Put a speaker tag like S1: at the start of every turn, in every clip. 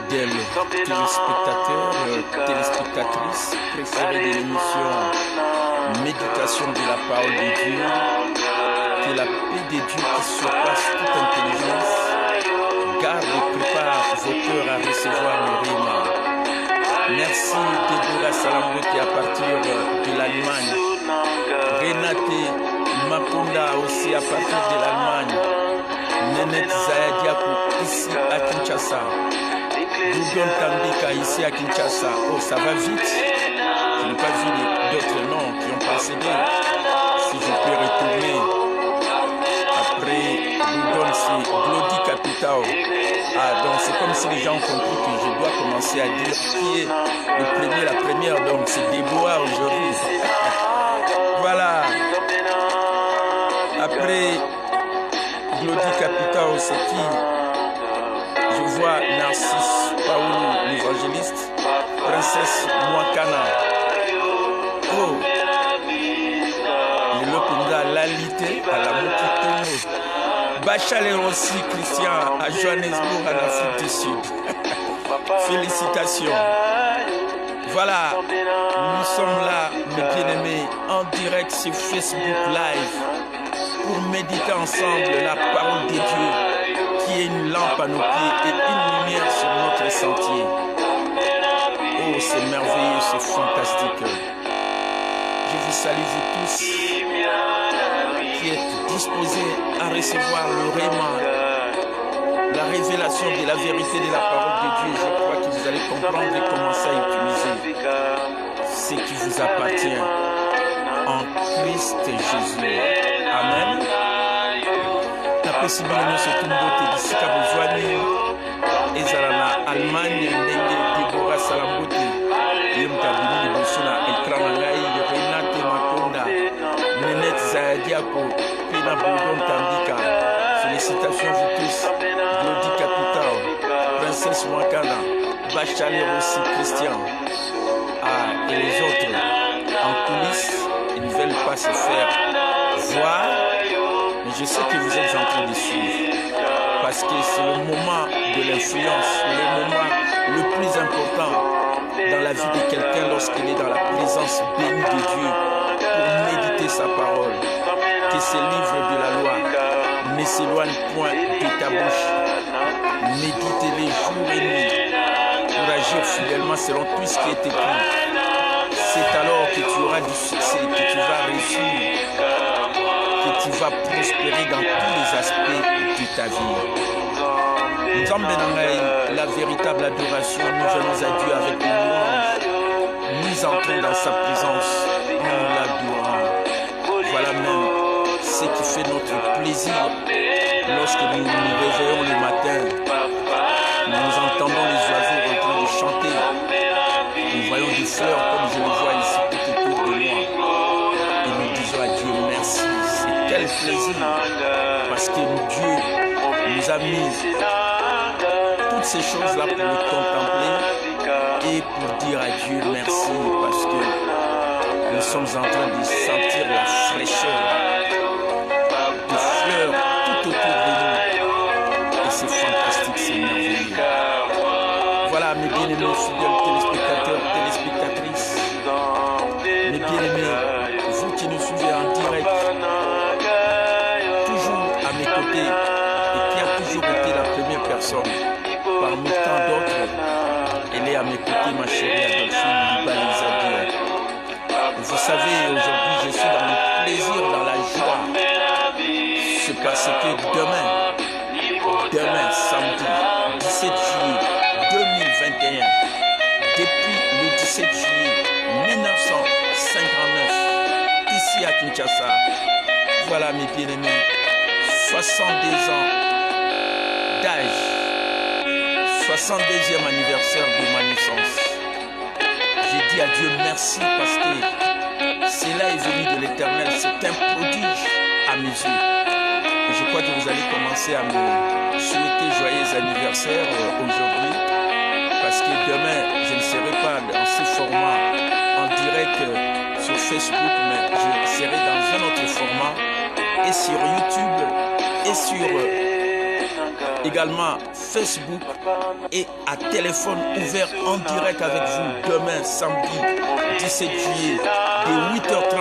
S1: fidèles téléspectateurs, téléspectatrices préférées de l'émission Méditation de la parole de Dieu, que la paix de Dieu qui surpasse toute intelligence garde et prépare vos cœurs à recevoir le Rima. Merci Deborah Salambote à partir de l'Allemagne, Renate Makonda aussi à partir de l'Allemagne, Nenette Zayadiakou ici à Kinshasa, Dougon Tambika ici à Kinshasa. Oh, ça va vite. Je n'ai pas vu d'autres noms qui ont précédé. Si je peux retourner après Dougon, c'est Glody Capitao. Ah, donc c'est comme si les gens ont compris que je dois commencer à dire qui est le premier, la première. Donc c'est Débois aujourd'hui. Voilà. Après Glody Capitao, c'est qui? Je vois Narcisse Paoulou, l'évangéliste, Princesse Mwakana. Oh, le Lopunga Lalité à la Mokitomo. Bachale aussi Christian à Johannesburg en Afrique du Sud. Félicitations. Voilà, nous sommes là, mes bien-aimés, en direct sur Facebook Live pour méditer ensemble la parole de Dieu qui est une lampe à nos pieds et une lumière sur notre sentier. Oh, c'est merveilleux, c'est fantastique. Je vous salue vous tous qui êtes disposés à recevoir le Réma, la révélation de la vérité de la parole de Dieu. Je crois que vous allez comprendre et commencer à utiliser ce qui vous appartient en Christ Jésus. Amen. Napesi bino se tumbote bisika bozwani ezala na Allemagne ndenge Deborah Salambote ye mokabini liboso na ekran na ngai Renate Makonda, Nenette Zayadiako mpe na Bourdon Tambika. Félicitations vous tous. Glody Capitao, Princesse Mwakana, Bachale aussi Christian. Ah, et les autres en coulisses, ils ne veulent pas se faire voir, mais je sais que vous êtes en train de suivre parce que c'est le moment de l'influence, le moment le plus important dans la vie de quelqu'un lorsqu'il est dans la présence bénie de Dieu pour méditer sa parole. Que ces livres de la loi ne s'éloignent point de ta bouche. Méditez-les jour et nuit pour agir fidèlement selon tout ce qui est écrit. C'est alors que tu auras du succès, que tu vas réussir, que tu vas prospérer dans tous les aspects de ta vie. Nous emmenons la véritable adoration, nous venons à Dieu avec des louanges. Nous entrons dans sa présence, nous l'adorons. Voilà même ce qui fait notre plaisir lorsque nous nous réveillons le matin. Nous entendons les oiseaux en train de chanter. Nous voyons des fleurs comme je le vois ici tout autour de moi. Et nous disons à Dieu merci. C'est quel plaisir. Parce que Dieu nous a mis toutes ces choses-là pour le contempler et pour dire à Dieu merci. Parce que nous sommes en train de sentir la fraîcheur des fleurs tout autour de nous. Et c'est fantastique, c'est merveilleux. Voilà mes bien-aimés fidèles téléspectateurs, téléspectatrices, mes bien-aimés, vous qui nous suivez en direct, toujours à mes côtés et qui a toujours été la première personne parmi tant d'autres, elle est à mes côtés, ma chérie Adolphine Libalizadia. Vous savez, aujourd'hui je suis dans le plaisir, dans la joie. C'est parce que demain samedi 17 juillet 2021, depuis le 17 juillet 1959, ici à Kinshasa, voilà mes bien-aimés, 62 ans d'âge, 62e anniversaire de ma naissance. J'ai dit à Dieu merci parce que cela est venu de l'Éternel, c'est un prodige à mes yeux. Et je crois que vous allez commencer à me souhaiter joyeux anniversaire aujourd'hui. Parce que demain, je ne serai pas dans ce format en direct sur Facebook, mais je serai dans un autre format et sur YouTube et sur également Facebook et à téléphone ouvert en direct avec vous demain, samedi 17 juillet, de 8h30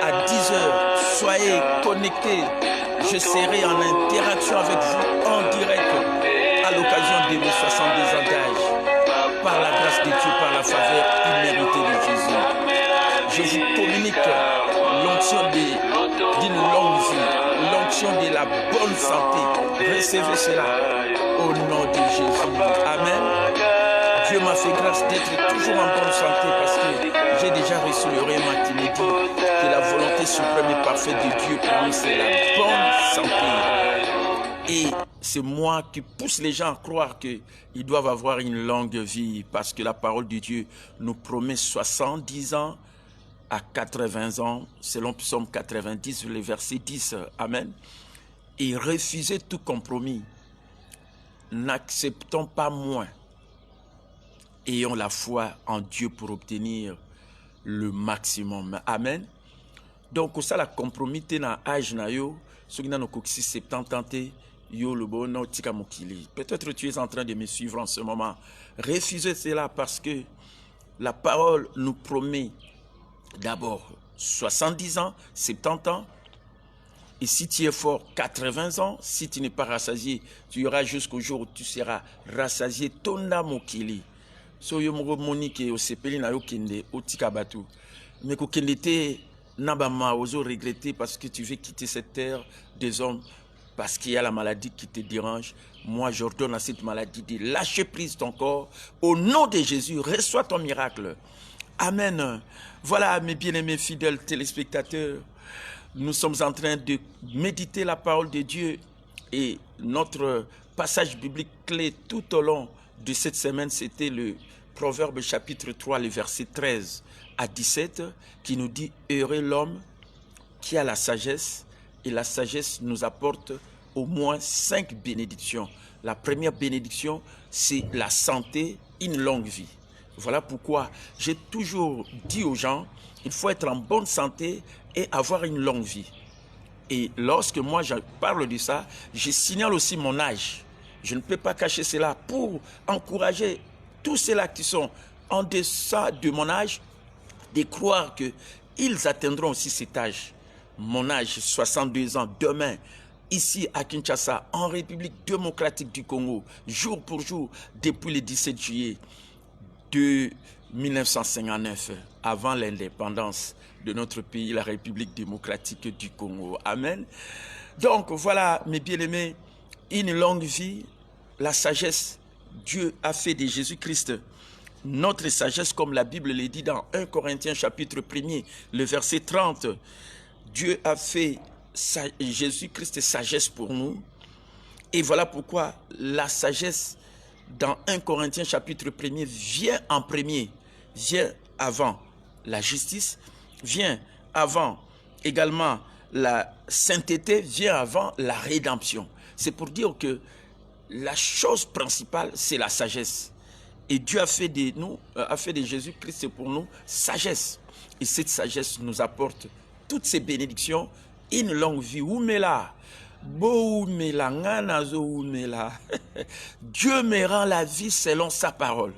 S1: à 10h. Soyez connectés. Je serai en interaction avec vous en direct à l'occasion de mes 62 ans d'âge. Par la grâce de Dieu, par la faveur imméritée de Jésus. Je vous communique l'onction d'une longue vie, l'onction de la bonne santé. Recevez cela au nom de Jésus. Amen. Dieu m'a fait grâce d'être toujours en bonne santé parce que j'ai déjà reçu le rhéma qui me dit que la volonté suprême et parfaite de Dieu pour nous, c'est la bonne santé. Et c'est moi qui pousse les gens à croire qu'ils doivent avoir une longue vie parce que la parole de Dieu nous promet 70 ans à 80 ans, selon Psaume 90, le verset 10. Amen. Et refusez tout compromis. N'acceptons pas moins. Ayons la foi en Dieu pour obtenir le maximum. Amen. Donc, ça la compromis dans l'âge na yo, ce qui n'a pas 70 ans, yo le bon tika mokili. Peut-être tu es en train de me suivre en ce moment. Refusez cela parce que la parole nous promet d'abord 70 ans, 70 ans. Et si tu es fort, 80 ans. Si tu n'es pas rassasié, tu iras jusqu'au jour où tu seras rassasié. Tonda mokili. So yo monique au sepeli na yo kende au tikabatu. Mais ko kende te nabama ozo regretter parce que tu veux quitter cette terre des hommes parce qu'il y a la maladie qui te dérange. Moi, j'ordonne à cette maladie de lâcher prise ton corps. Au nom de Jésus, reçois ton miracle. Amen. Voilà, mes bien-aimés fidèles téléspectateurs, nous sommes en train de méditer la parole de Dieu et notre passage biblique clé tout au long de cette semaine, c'était le Proverbe chapitre 3, le verset 13 à 17, qui nous dit « Heureux l'homme qui a la sagesse ». Et la sagesse nous apporte au moins 5 bénédictions. La première bénédiction, c'est la santé, une longue vie. Voilà pourquoi j'ai toujours dit aux gens, il faut être en bonne santé et avoir une longue vie. Et lorsque moi je parle de ça, je signale aussi mon âge. Je ne peux pas cacher cela pour encourager tous ceux-là qui sont en deçà de mon âge de croire qu'ils atteindront aussi cet âge. Mon âge, 62 ans, demain, ici à Kinshasa, en République démocratique du Congo, jour pour jour, depuis le 17 juillet de 1959, avant l'indépendance de notre pays, la République démocratique du Congo. Amen. Donc voilà, mes bien-aimés, une longue vie, la sagesse, Dieu a fait de Jésus-Christ notre sagesse, comme la Bible le dit dans 1 Corinthiens chapitre 1er, le verset 30. Dieu a fait Jésus-Christ sagesse pour nous. Et voilà pourquoi la sagesse dans 1 Corinthiens chapitre 1er vient en premier, vient avant la justice, vient avant également la sainteté, vient avant la rédemption. C'est pour dire que la chose principale, c'est la sagesse. Et Dieu a fait de nous, a fait de Jésus-Christ pour nous sagesse. Et cette sagesse nous apporte toutes ces bénédictions, une longue vie. Oumela, Boumela, Nganazo Oumela. Dieu me rend la vie selon sa parole.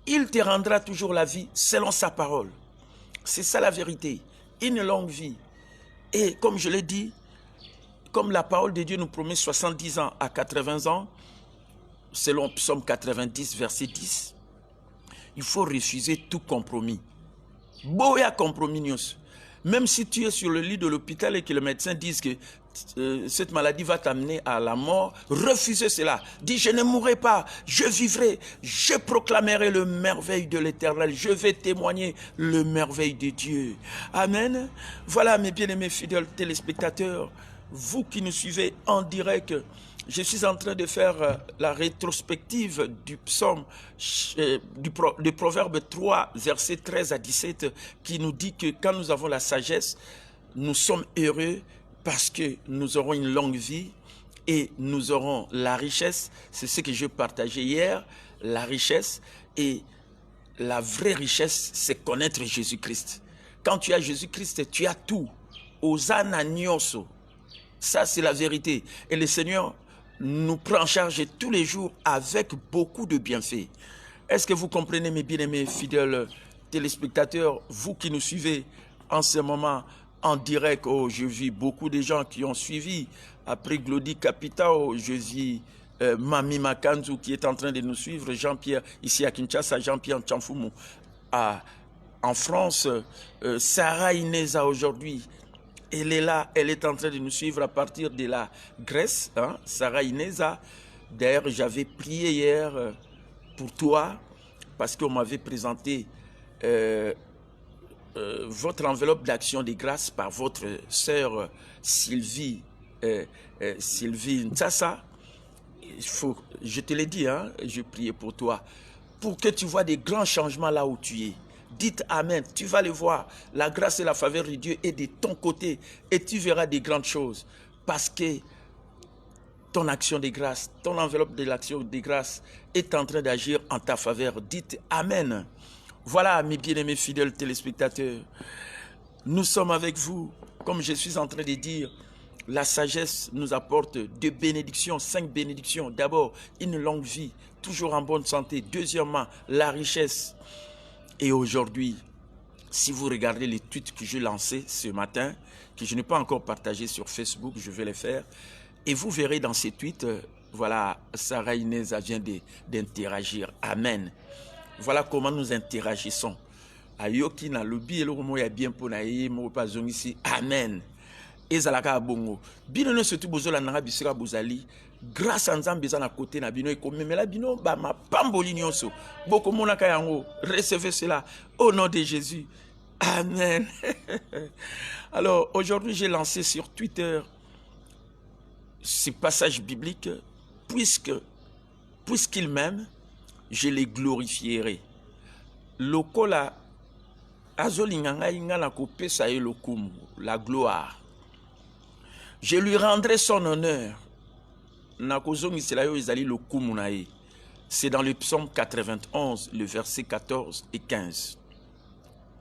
S1: Il te rendra toujours la vie selon sa parole. C'est ça la vérité. Une longue vie. Et comme je l'ai dit, comme la parole de Dieu nous promet 70 ans à 80 ans, selon Psaume 90, verset 10, il faut refuser tout compromis. Boya compromis. Même si tu es sur le lit de l'hôpital et que le médecin dise que cette maladie va t'amener à la mort, refusez cela. Dis, je ne mourrai pas, je vivrai, je proclamerai le merveille de l'Éternel, je vais témoigner le merveille de Dieu. Amen. Voilà, mes bien-aimés fidèles téléspectateurs, vous qui nous suivez en direct, je suis en train de faire la rétrospective du psaume, du proverbe 3, verset 13 à 17, qui nous dit que quand nous avons la sagesse, nous sommes heureux parce que nous aurons une longue vie et nous aurons la richesse. C'est ce que je partageais hier, la richesse. Et la vraie richesse, c'est connaître Jésus-Christ. Quand tu as Jésus-Christ, tu as tout. Hosanna nyoso. Ça, c'est la vérité. Et le Seigneur nous prend en charge tous les jours avec beaucoup de bienfaits. Est-ce que vous comprenez, mes bien-aimés fidèles téléspectateurs, vous qui nous suivez en ce moment en direct? Oh, je vis beaucoup de gens qui ont suivi. Après Glody Capitao, je vis Mami Makanzu qui est en train de nous suivre, Jean-Pierre ici à Kinshasa, Jean-Pierre Tchamfoumou en France, Sarah Ineza aujourd'hui, elle est là, elle est en train de nous suivre à partir de la Grèce, hein, Sarah Ineza. D'ailleurs, j'avais prié hier pour toi parce qu'on m'avait présenté votre enveloppe d'action de grâce par votre sœur Sylvie Ntsassa. Je te l'ai dit, hein, je priais pour toi, pour que tu vois des grands changements là où tu es. Dites Amen, tu vas le voir. La grâce et la faveur de Dieu est de ton côté et tu verras des grandes choses parce que ton action de grâce, ton enveloppe de l'action de grâce est en train d'agir en ta faveur. Dites Amen. Voilà, mes bien-aimés fidèles téléspectateurs, nous sommes avec vous. Comme je suis en train de dire, la sagesse nous apporte deux bénédictions, 5 bénédictions. D'abord, une longue vie, toujours en bonne santé. Deuxièmement, la richesse. Et aujourd'hui, si vous regardez les tweets que j'ai lancés ce matin, que je n'ai pas encore partagé sur Facebook, je vais les faire. Et vous verrez dans ces tweets, voilà, Sarah Ineza vient d'interagir. Amen. Voilà comment nous interagissons. Ayoki na lobi eloko ya bien pour na ye mo pa zongi amen. Ezalaka bongo. Bino no surtout bozola nanga bisika bozali grâce à Nzambe za na côté na bino ekomemela bino ba mapamboli nyonso. Boko monaka yango, recevez cela au nom de Jésus. Amen. Alors aujourd'hui j'ai lancé sur Twitter ce passage biblique puisqu'il m'aime, je les glorifierai. Lokola azolinganga ingana kopesa ye lokumu, la gloire. Je lui rendrai son honneur. C'est dans le psaume 91, le verset 14 et 15.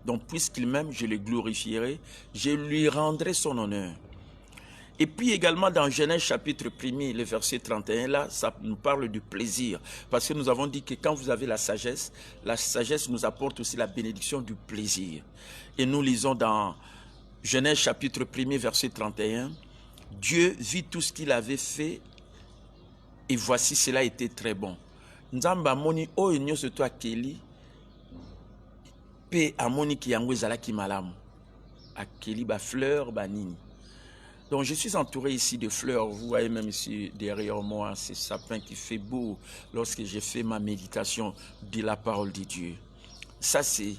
S1: Donc, puisqu'il m'aime, je le glorifierai, je lui rendrai son honneur. Et puis également dans Genèse chapitre 1er, le verset 31, là, ça nous parle du plaisir. Parce que nous avons dit que quand vous avez la sagesse nous apporte aussi la bénédiction du plaisir. Et nous lisons dans Genèse chapitre 1er, verset 31, Dieu vit tout ce qu'il avait fait et voici cela était très bon. Nzamba moni o enyo se toi keli pe amoni ki yango ezalaki malamu. Akeli ba fleur ba nini. Donc je suis entouré ici de fleurs, vous voyez même ici derrière moi, ces sapins qui fait beau lorsque j'ai fait ma méditation de la parole de Dieu. Ça c'est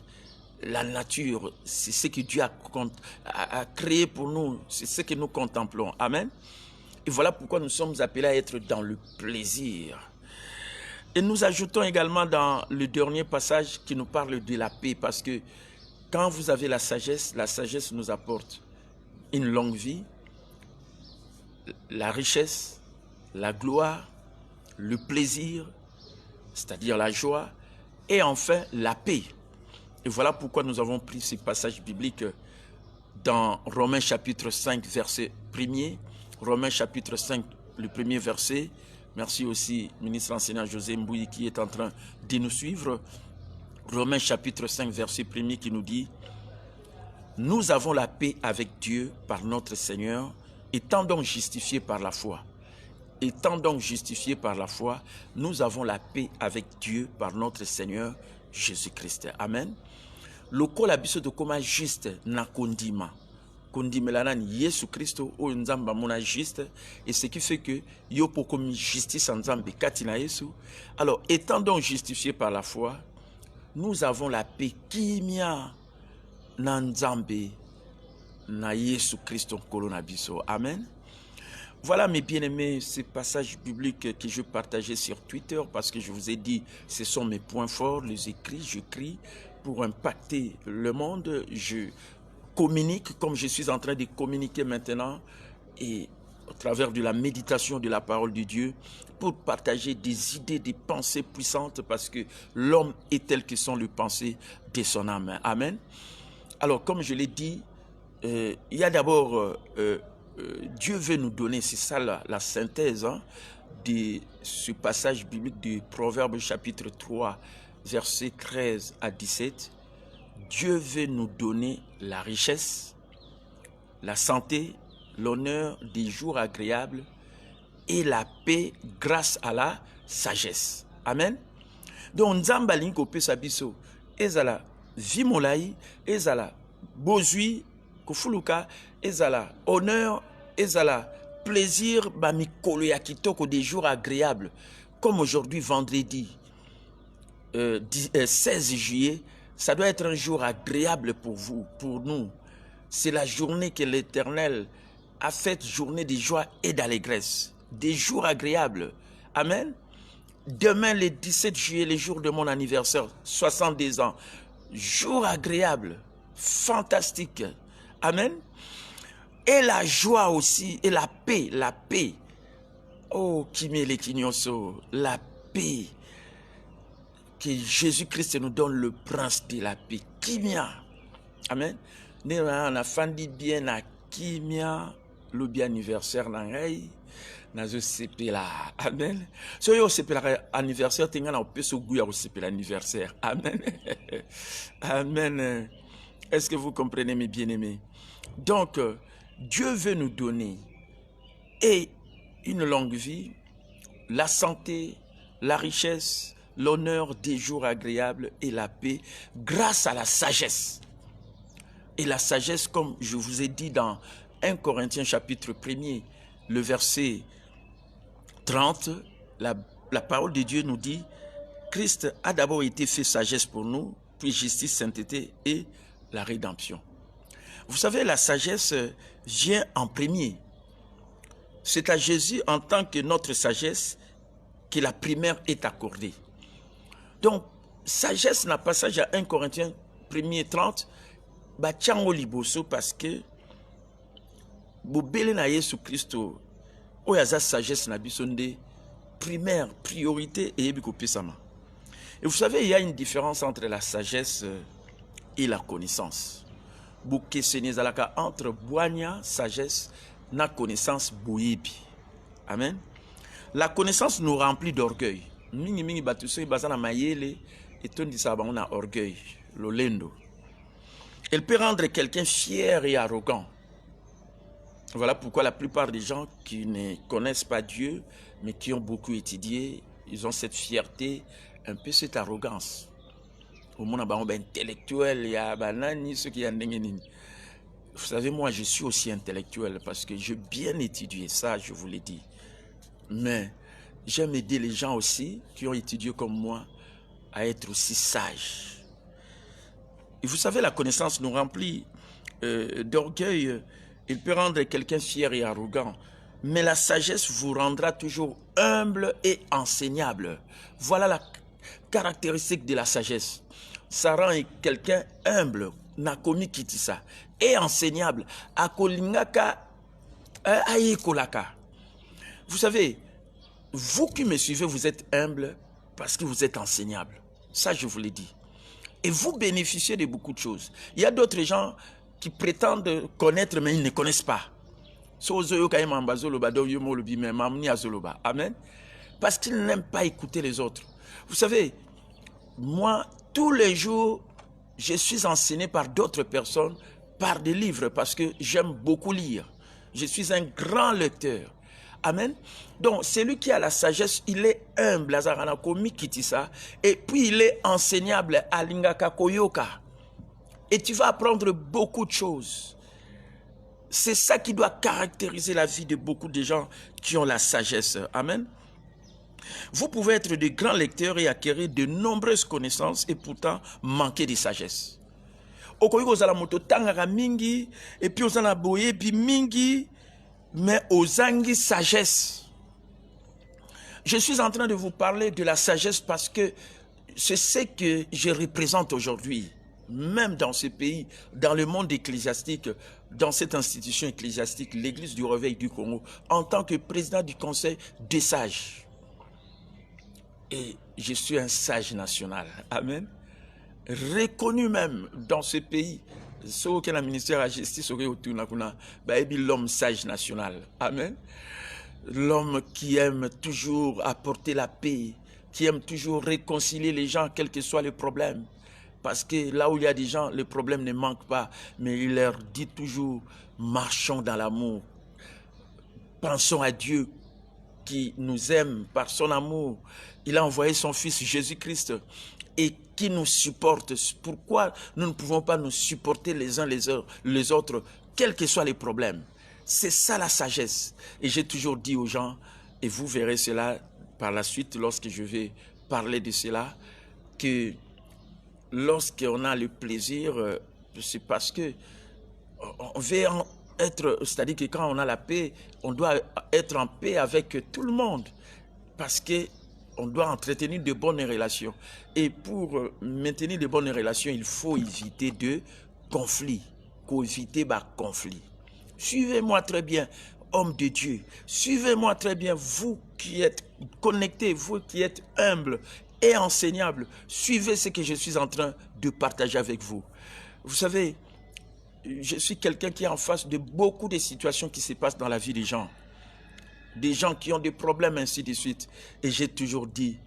S1: la nature, c'est ce que Dieu a créé pour nous, c'est ce que nous contemplons. Amen. Et voilà pourquoi nous sommes appelés à être dans le plaisir. Et nous ajoutons également dans le dernier passage qui nous parle de la paix, parce que quand vous avez la sagesse nous apporte une longue vie, la richesse, la gloire, le plaisir, c'est-à-dire la joie, et enfin la paix. Et voilà pourquoi nous avons pris ces passages bibliques dans Romains chapitre 5, verset 1er, Romains chapitre 5, le premier verset. Merci aussi, ministre enseignant José Mbouyi qui est en train de nous suivre. Romains chapitre 5, verset 1er qui nous dit « Nous avons la paix avec Dieu par notre Seigneur, étant donc justifiés par la foi. Étant donc justifiés par la foi, nous avons la paix avec Dieu par notre Seigneur Jésus-Christ. » Amen. Lokola biso de koma juste na kondima. Kondimelana ni Yesu Christo o nzamba mona juste, et ce qui fait que yo pokomi justice en nzambe katina Yesu. Alors étant donc justifiés par la foi, nous avons la paix kimia na nzambe na Yesu Christo kolona biso. Amen. Voilà mes bien-aimés, ces passages bibliques que je partageais sur Twitter parce que je vous ai dit, ce sont mes points forts, les écrits, j'écris pour impacter le monde, je communique comme je suis en train de communiquer maintenant et au travers de la méditation de la parole de Dieu pour partager des idées, des pensées puissantes parce que l'homme est tel que sont les pensées de son âme. Amen. Alors comme je l'ai dit, il y a d'abord... Dieu veut nous donner, c'est ça la synthèse, hein? de ce passage biblique de Proverbes chapitre 3, versets 13 à 17, Dieu veut nous donner la richesse, la santé, l'honneur des jours agréables et la paix grâce à la sagesse. Amen. Donc, Nzamba linko pesa biso, ezala vimolai, ezala bozui, kofuluka, ezala honneur, ezala plaisir, bamikolo ya kitoko des jours agréables, comme aujourd'hui vendredi 16 juillet, ça doit être un jour agréable pour vous, pour nous. C'est la journée que l'Éternel a faite, journée de joie et d'allégresse, des jours agréables. Amen. Demain, le 17 juillet, le jour de mon anniversaire, 62 ans, jour agréable, fantastique. Amen. Et la joie aussi, et la paix, la paix. Oh, Kimele Kinyoso, la paix. Que Jésus-Christ nous donne le prince de la paix. Kimia. Amen. Nous avons fait bien na Kimia, le bien anniversaire nangai. Nazo sepela. Amen. So yo sepela anniversaire, tenga na opeso guya o sepela anniversaire. Amen. Amen. Est-ce que vous comprenez, mes bien-aimés? Donc, Dieu veut nous donner et une longue vie, la santé, la richesse, l'honneur des jours agréables et la paix grâce à la sagesse. Et la sagesse, comme je vous ai dit dans 1 Corinthiens chapitre 1er, le verset 30, la parole de Dieu nous dit, Christ a d'abord été fait sagesse pour nous, puis justice, sainteté et la rédemption. Vous savez, la sagesse vient en premier. C'est à Jésus en tant que notre sagesse que la primaire est accordée. Donc, sagesse n'a pas passage à 1 Corinthiens 1er 30, batiango liboso parce que bobele na Yesu Christo oyaza sagesse na bisonde primaire, priorité et ebikopesama. Et vous savez, il y a une différence entre la sagesse et la connaissance. Bouke senezalaka entre boigna, sagesse, na connaissance boyebi. Amen. La connaissance nous remplit d'orgueil. Mingi mingi batuso ibazana mayele et tondi sabana a orgueil, l'olendo. Elle peut rendre quelqu'un fier et arrogant. Voilà pourquoi la plupart des gens qui ne connaissent pas Dieu, mais qui ont beaucoup étudié, ils ont cette fierté, un peu cette arrogance. Au monde intellectuel, il y a ceux qui ont. Vous savez, moi, je suis aussi intellectuel parce que j'ai bien étudié ça, je vous l'ai dit. Mais j'aime aider les gens aussi qui ont étudié comme moi à être aussi sages. Et vous savez, la connaissance nous remplit d'orgueil. Il peut rendre quelqu'un fier et arrogant. Mais la sagesse vous rendra toujours humble et enseignable. Voilà la caractéristique de la sagesse. Ça rend quelqu'un humble, nakomi kitisa, et enseignable. Akolingaka, ayekolaka. Vous savez, vous qui me suivez, vous êtes humble parce que vous êtes enseignable. Ça, je vous l'ai dit. Et vous bénéficiez de beaucoup de choses. Il y a d'autres gens qui prétendent connaître, mais ils ne connaissent pas. Amen. Parce qu'ils n'aiment pas écouter les autres. Vous savez, moi, tous les jours, je suis enseigné par d'autres personnes, par des livres, parce que j'aime beaucoup lire. Je suis un grand lecteur. Amen. Donc, celui qui a la sagesse, il est humble, et puis il est enseignable à Lingaka Koyoka. Et tu vas apprendre beaucoup de choses. C'est ça qui doit caractériser la vie de beaucoup de gens qui ont la sagesse. Amen. Vous pouvez être de grands lecteurs et acquérir de nombreuses connaissances et pourtant manquer de sagesse. Et puis aux anaboye, puis mingi, mais aux angi sagesse. Je suis en train de vous parler de la sagesse parce que c'est ce que je représente aujourd'hui. Même dans ce pays, dans le monde ecclésiastique, dans cette institution ecclésiastique, l'Église du Réveil du Congo, en tant que président du Conseil des sages. Et je suis un sage national. Amen. Reconnu même dans ce pays. Ce qu'est le ministère de la Justice, l'homme sage national. Amen. l'homme qui aime toujours apporter la paix, qui aime toujours réconcilier les gens, quel que soit le problème. Parce que là où il y a des gens, le problème ne manque pas, mais il leur dit toujours, marchons dans l'amour. Pensons à Dieu qui nous aime par son amour. Il a envoyé son Fils Jésus-Christ et qui nous supporte. Pourquoi nous ne pouvons pas nous supporter les uns les autres, quels que soient les problèmes? C'est ça la sagesse. Et j'ai toujours dit aux gens, et vous verrez cela par la suite lorsque je vais parler de cela, que lorsqu'on a le plaisir, c'est parce que on veut être, c'est-à-dire que quand on a la paix, on doit être en paix avec tout le monde. Parce que on doit entretenir de bonnes relations. Et pour maintenir de bonnes relations, il faut éviter de conflits. Éviter conflit. Suivez-moi très bien, homme de Dieu. Suivez-moi très bien, vous qui êtes connectés, vous qui êtes humbles et enseignables. Suivez ce que je suis en train de partager avec vous. Vous savez, je suis quelqu'un qui est en face de beaucoup de situations qui se passent dans la vie des gens. Des gens qui ont des problèmes, ainsi de suite. Et j'ai toujours dit,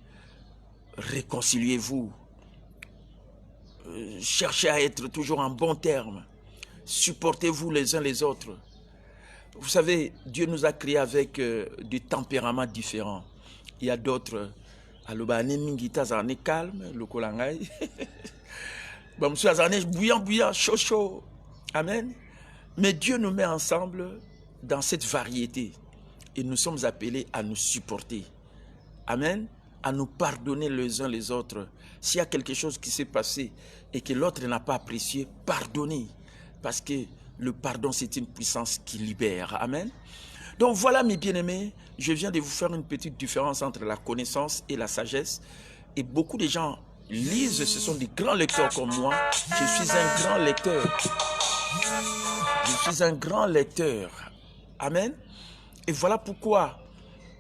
S1: réconciliez-vous. Cherchez à être toujours en bon terme. Supportez-vous les uns les autres. Vous savez, Dieu nous a créés avec des tempéraments différents. Il y a d'autres, calme, le kolangai. Bouillant, chaud. Amen. Mais Dieu nous met ensemble dans cette variété. Et nous sommes appelés à nous supporter. Amen. À nous pardonner les uns les autres. S'il y a quelque chose qui s'est passé et que l'autre n'a pas apprécié, pardonnez. Parce que le pardon, c'est une puissance qui libère. Amen. Donc voilà mes bien-aimés, je viens de vous faire une petite différence entre la connaissance et la sagesse. Et beaucoup de gens lisent, ce sont des grands lecteurs comme moi. Je suis un grand lecteur. Je suis un grand lecteur. Amen. Et voilà pourquoi,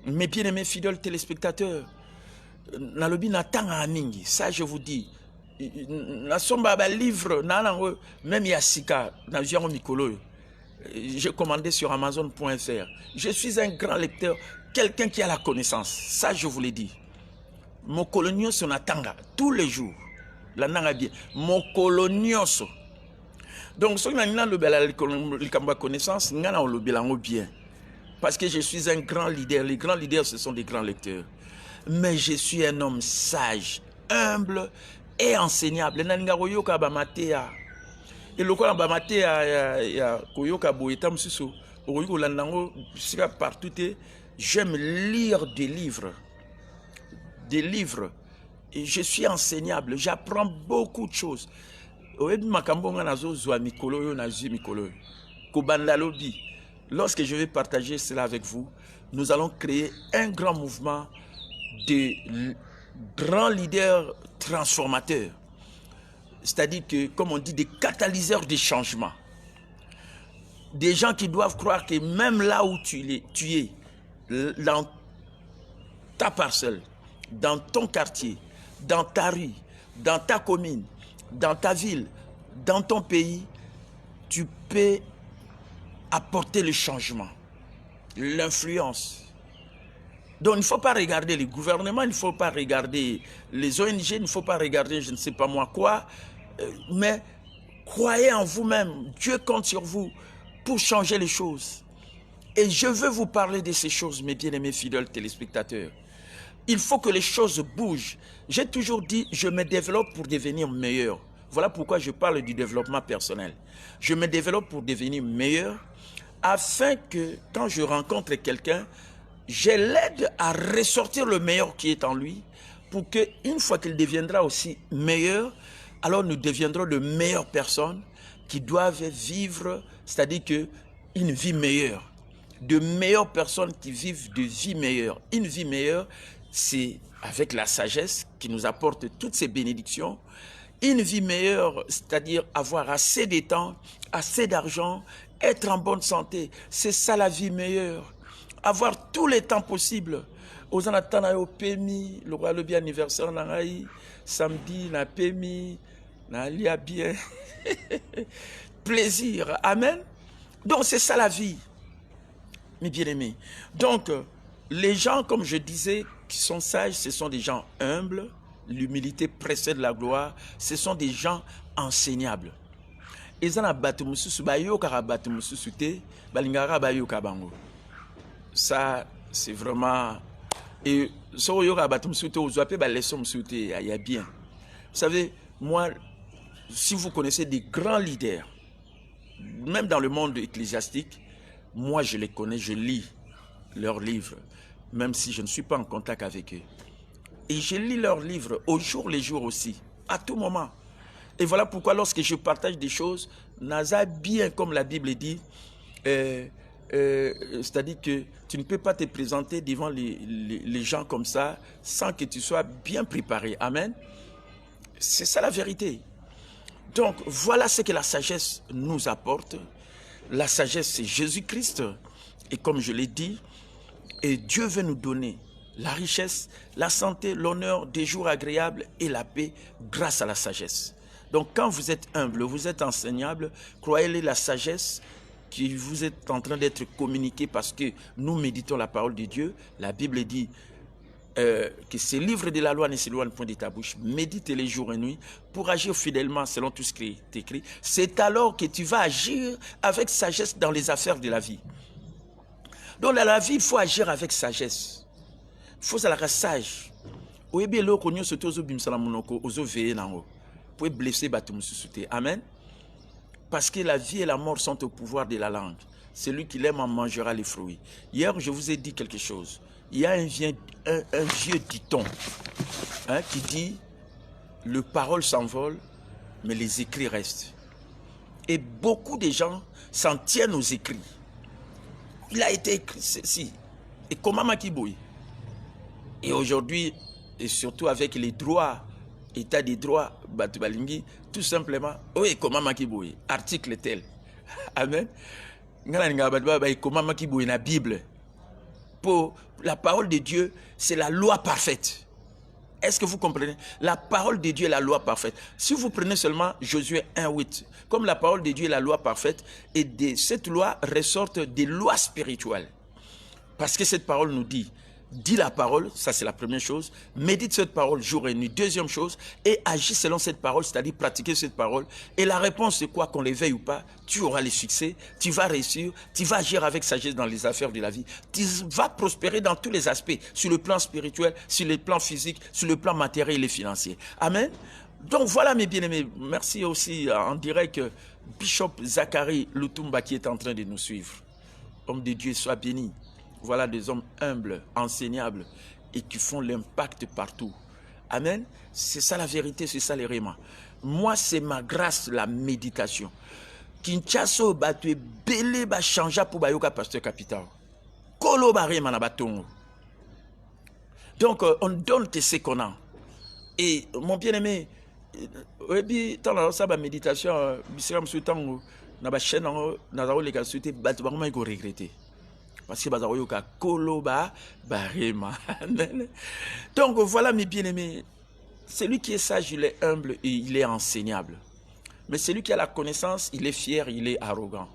S1: mes bien-aimés fidèles téléspectateurs, nalobi natanga mingi, ça je vous dis, nasomba livre, même yasika, mikolo, j'ai commandé sur Amazon.fr. Je suis un grand lecteur, quelqu'un qui a la connaissance, ça je vous l'ai dit. Mon colonioso natanga, tous les jours, la nanga bien, mon colonioso. Donc, si on a la connaissance, on a le bien. Parce que je suis un grand leader. Les grands leaders, ce sont des grands lecteurs. Mais je suis un homme sage, humble et enseignable. Et le quoi partout, j'aime lire des livres. Des livres. Et je suis enseignable. J'apprends beaucoup de choses. Lorsque je vais partager cela avec vous, nous allons créer un grand mouvement de grands leaders transformateurs. C'est-à-dire que, comme on dit, des catalyseurs des changements. Des gens qui doivent croire que même là où tu es, dans ta parcelle, dans ton quartier, dans ta rue, dans ta commune, dans ta ville, dans ton pays, tu peux apporter le changement, l'influence. Donc il ne faut pas regarder les gouvernements, il ne faut pas regarder les ONG, il ne faut pas regarder je ne sais pas moi quoi, mais croyez en vous-même, Dieu compte sur vous pour changer les choses. Et je veux vous parler de ces choses, mes bien-aimés fidèles téléspectateurs. Il faut que les choses bougent. J'ai toujours dit, je me développe pour devenir meilleur. Voilà pourquoi je parle du développement personnel. Je me développe pour devenir meilleur, afin que quand je rencontre quelqu'un, je l'aide à ressortir le meilleur qui est en lui, pour qu'une fois qu'il deviendra aussi meilleur, alors nous deviendrons de meilleures personnes qui doivent vivre, c'est-à-dire une vie meilleure. De meilleures personnes qui vivent de vie meilleure. Une vie meilleure, c'est avec la sagesse qui nous apporte toutes ces bénédictions. Une vie meilleure, c'est-à-dire avoir assez de temps, assez d'argent, être en bonne santé. C'est ça la vie meilleure. Avoir tous les temps possibles. Aux anatana au PMI, le roi le bien anniversaire nangaï, samedi na PMI, na lia bien. Plaisir. Amen. Donc c'est ça la vie. mes bien-aimés. Donc, les gens, comme je disais, qui sont sages, ce sont des gens humbles. L'humilité précède la gloire. Ce sont des gens enseignables. Ça, c'est vraiment... Et ça, il y a bien. Vous savez, moi, si vous connaissez des grands leaders, même dans le monde ecclésiastique, moi je les connais, je lis leurs livres, même si je ne suis pas en contact avec eux. Et je lis leurs livres au jour les jours aussi, à tout moment. Et voilà pourquoi lorsque je partage des choses, Naza bien comme la Bible dit, c'est-à-dire que tu ne peux pas te présenter devant les gens comme ça sans que tu sois bien préparé. Amen. C'est ça la vérité. Donc, voilà ce que la sagesse nous apporte. La sagesse, c'est Jésus-Christ. Et comme je l'ai dit, et Dieu veut nous donner la richesse, la santé, l'honneur, des jours agréables et la paix grâce à la sagesse. Donc, quand vous êtes humble, vous êtes enseignable, croyez-le, la sagesse qui vous est en train d'être communiquée parce que nous méditons la parole de Dieu. La Bible dit que ces livres de la loi ne s'éloignent point de ta bouche, médite les jours et nuits pour agir fidèlement selon tout ce qui est écrit. C'est alors que tu vas agir avec sagesse dans les affaires de la vie. Donc dans la vie, il faut agir avec sagesse. Il faut être sage. Amen. Parce que la vie et la mort sont au pouvoir de la langue. Celui qui l'aime en mangera les fruits. Hier, je vous ai dit quelque chose. Il y a un vieux dicton qui dit « Le parole s'envole, mais les écrits restent ». Et beaucoup de gens s'en tiennent aux écrits. Il a été écrit ceci. Et comment Makiboui. Et aujourd'hui, et surtout avec les droits, état des droits, Batubalingi, tout simplement, oui, comment Makiboui, article tel. Amen. Comment Makiboui, la Bible. Pour la parole de Dieu, c'est la loi parfaite. Est-ce que vous comprenez? La parole de Dieu est la loi parfaite. Si vous prenez seulement Josué 1:8, comme la parole de Dieu est la loi parfaite, et de cette loi ressortent des lois spirituelles. Parce que cette parole nous dit, dis la parole, ça c'est la première chose, médite cette parole jour et nuit, deuxième chose, et agis selon cette parole, c'est-à-dire pratiquer cette parole. Et la réponse c'est quoi, qu'on les veuille ou pas, tu auras les succès, tu vas réussir, tu vas agir avec sagesse dans les affaires de la vie, tu vas prospérer dans tous les aspects, sur le plan spirituel, sur le plan physique, sur le plan matériel et financier. Amen. Donc voilà mes bien-aimés, merci aussi en direct Bishop Zachary Lutumba qui est en train de nous suivre. Homme de Dieu, sois béni. Voilà des hommes humbles, enseignables et qui font l'impact partout. Amen. C'est ça la vérité, c'est ça les rémas. Moi, c'est ma grâce, la méditation. Kinchaso batue belé ba changea pour bayoka pasteur capital. Kolo bare manabatongo. Donc, on donne ce qu'on a. Et mon bien-aimé, dans la méditation, bisram soutango, na ba chaîne na za oleka souté batu ba ko regretter. Parce que bazaroyoka koloba barema. Donc voilà mes bien-aimés, celui qui est sage, il est humble et il est enseignable. Mais celui qui a la connaissance, il est fier, il est arrogant.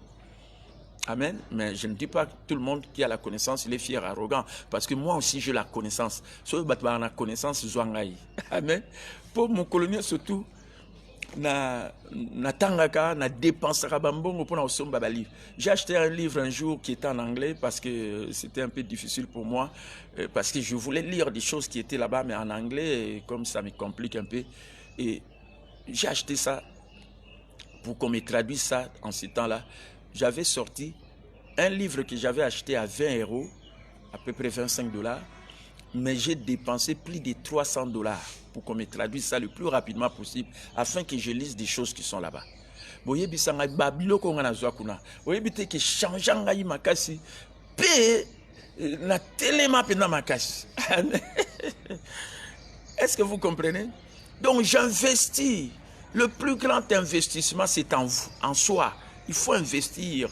S1: Amen. Mais je ne dis pas que tout le monde qui a la connaissance, il est fier, arrogant. Parce que moi aussi, j'ai la connaissance. Soit la connaissance, amen. Pour mon colonel surtout, na tangaka na dépensera bambongo pour na osomba ba livre. J'ai acheté un livre un jour qui était en anglais parce que c'était un peu difficile pour moi parce que je voulais lire des choses qui étaient là-bas mais en anglais et comme ça me complique un peu et j'ai acheté ça pour qu'on me traduise ça en ce temps-là. J'avais sorti un livre que j'avais acheté à 20 €, à peu près 25 $, mais j'ai dépensé plus de 300 $ pour qu'on me traduise ça le plus rapidement possible, afin que je lise des choses qui sont là-bas. Est-ce que vous comprenez? Donc j'investis. Le plus grand investissement, c'est en vous, en soi. Il faut investir.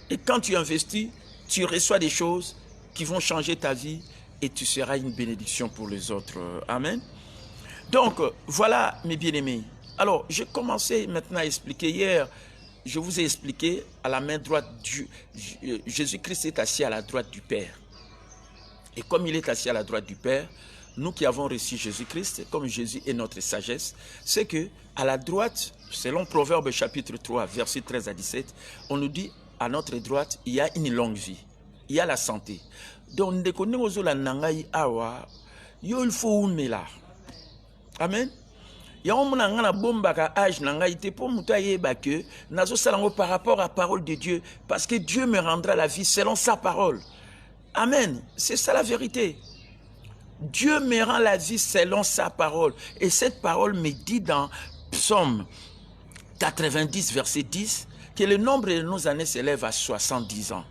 S1: Et quand tu investis, tu reçois des choses qui vont changer ta vie et tu seras une bénédiction pour les autres. Amen. Donc, voilà mes bien-aimés. Alors, j'ai commencé maintenant à expliquer hier je vous ai expliqué, à la main droite, Jésus-Christ est assis à la droite du Père. Et comme il est assis à la droite du Père, nous qui avons reçu Jésus-Christ, comme Jésus est notre sagesse, c'est que à la droite, selon Proverbe chapitre 3, verset 13 à 17, on nous dit, à notre droite, il y a une longue vie, il y a la santé. Donc, il faut là. Amen. Il y a un bombe à âge pour par rapport à la parole de Dieu, parce que Dieu me rendra la vie selon sa parole. Amen. C'est ça la vérité. Dieu me rend la vie selon sa parole. Et cette parole me dit dans Psaume 90, verset 10, que le nombre de nos années s'élève à 70 ans.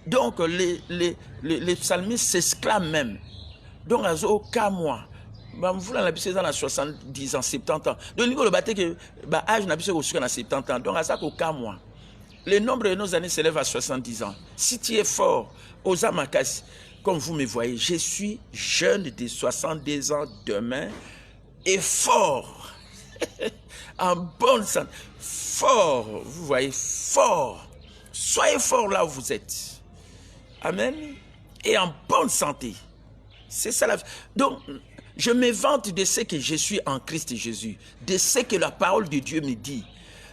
S1: Donc, les psalmistes s'exclament même. Donc, à aucun mois. Vous l'avez vu dans 70 ans, 70 ans. Donc, il y a que l'âge n'a plus que 70 ans. Donc, à ça, aucun mois. Le nombre de nos années s'élève à 70 ans. Si tu es fort, aux Amakas, comme vous me voyez, je suis jeune de 70 ans demain et fort. En bonne santé. Fort, vous voyez, fort. Soyez fort là où vous êtes. Amen. Et en bonne santé. C'est ça la vie. Donc, je me vante de ce que je suis en Christ Jésus, de ce que la parole de Dieu me dit.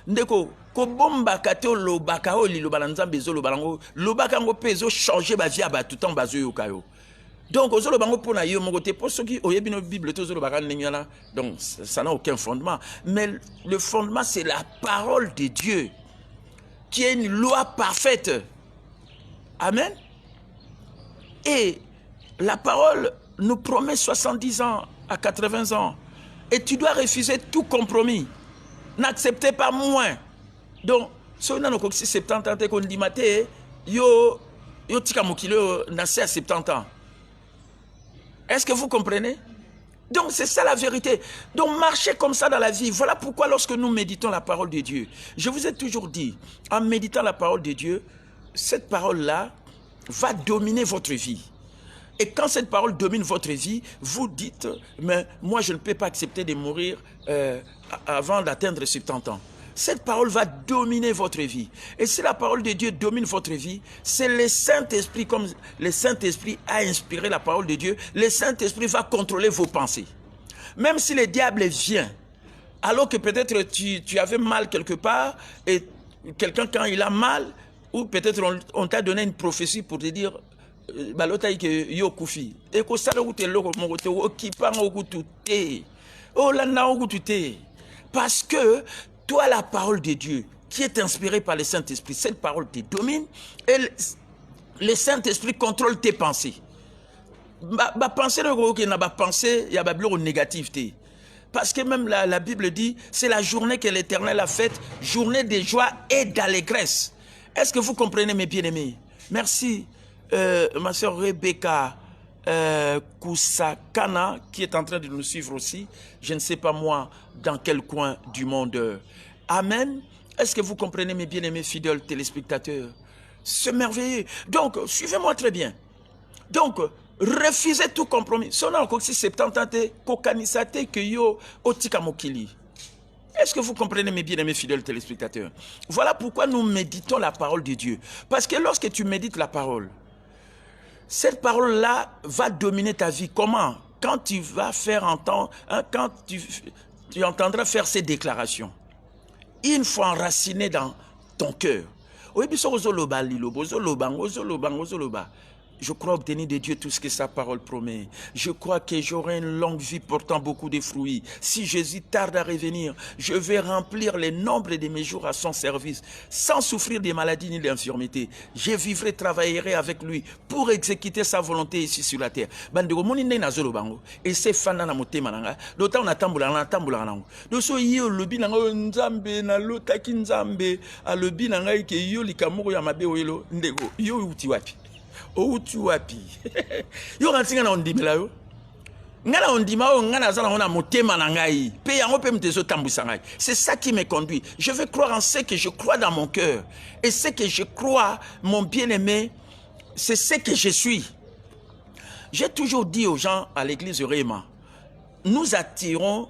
S1: Ndeko, ko bomba kato lo baka o li lo balanza bezo lo balango lo baka ngo pezo changer ba vie ba tout temps bazo yo kayo. Donc ozo lo bango pona yo mongote pour ceux qui oyebi no Bible to zo lo baka nengala. Donc ça n'a aucun fondement, mais le fondement c'est la parole de Dieu qui est une loi parfaite. Amen. Et la parole nous promet 70 ans à 80 ans. Et tu dois refuser tout compromis. N'acceptez pas moins. Donc, si on a 70 ans, on dit yo tika mokilo nassé à 70 ans. Est-ce que vous comprenez? Donc, c'est ça la vérité. Donc, marchez comme ça dans la vie. Voilà pourquoi lorsque nous méditons la parole de Dieu, je vous ai toujours dit, en méditant la parole de Dieu, cette parole-là va dominer votre vie. Et quand cette parole domine votre vie, vous dites, mais moi je ne peux pas accepter de mourir avant d'atteindre 70 ans. Cette parole va dominer votre vie. Et si la parole de Dieu domine votre vie, c'est le Saint-Esprit, comme le Saint-Esprit a inspiré la parole de Dieu, le Saint-Esprit va contrôler vos pensées. Même si le diable vient, alors que peut-être tu avais mal quelque part, et quelqu'un quand il a mal, ou peut-être on t'a donné une prophétie pour te dire, balota ike yo kufi e ko sala ku te loko mo te o kipanga ku tuté o la na ku tuté parce que toi la parole de Dieu qui est inspirée par le Saint-Esprit, cette parole te domine et le Saint-Esprit contrôle tes pensées. Ba pensée que na ba pensée ya ba bloko négativité. Parce que même la Bible dit c'est la journée que l'Éternel a faite, journée de joie et d'allégresse. Est-ce que vous comprenez mes bien-aimés? Merci. Ma soeur Rebecca Kousakana, qui est en train de nous suivre aussi, je ne sais pas moi dans quel coin du monde. Amen. Est-ce que vous comprenez mes bien-aimés fidèles téléspectateurs? C'est merveilleux. Donc, suivez-moi très bien. Donc, refusez tout compromis. Si on a encore 70 ans, kokanisate que yo otika mokili. Est-ce que vous comprenez mes bien-aimés fidèles téléspectateurs? Voilà pourquoi nous méditons la parole de Dieu. Parce que lorsque tu médites la parole, cette parole-là va dominer ta vie. Comment? Quand tu vas faire entendre, quand tu entendras faire ces déclarations, il faut enraciner dans ton cœur. Je crois obtenir de Dieu tout ce que sa parole promet. Je crois que j'aurai une longue vie portant beaucoup de fruits. Si Jésus tarde à revenir, je vais remplir le nombre de mes jours à son service, sans souffrir des maladies ni d'infirmités. Je vivrai, travaillerai avec lui pour exécuter sa volonté ici sur la terre. Et c'est fan na motema nanga. D'autant on atambula na tambula na. Doso yo lobi nanga nzambe na lotaki nzambe a lobi nanga ke yo likamoko ya mabe oyelo ndeko yo uti wapi. Ou tu wapi yo kantinga na ondimela yo ngana ondima o ngana zala ona motema na ngai pe yango pe mtezo tambwisa ngai. C'est ça qui me conduit. Je veux croire en ce que je crois dans mon cœur, et ce que je crois, mon bien-aimé, c'est ce que je suis. J'ai toujours dit aux gens à l'église Réma, nous attirons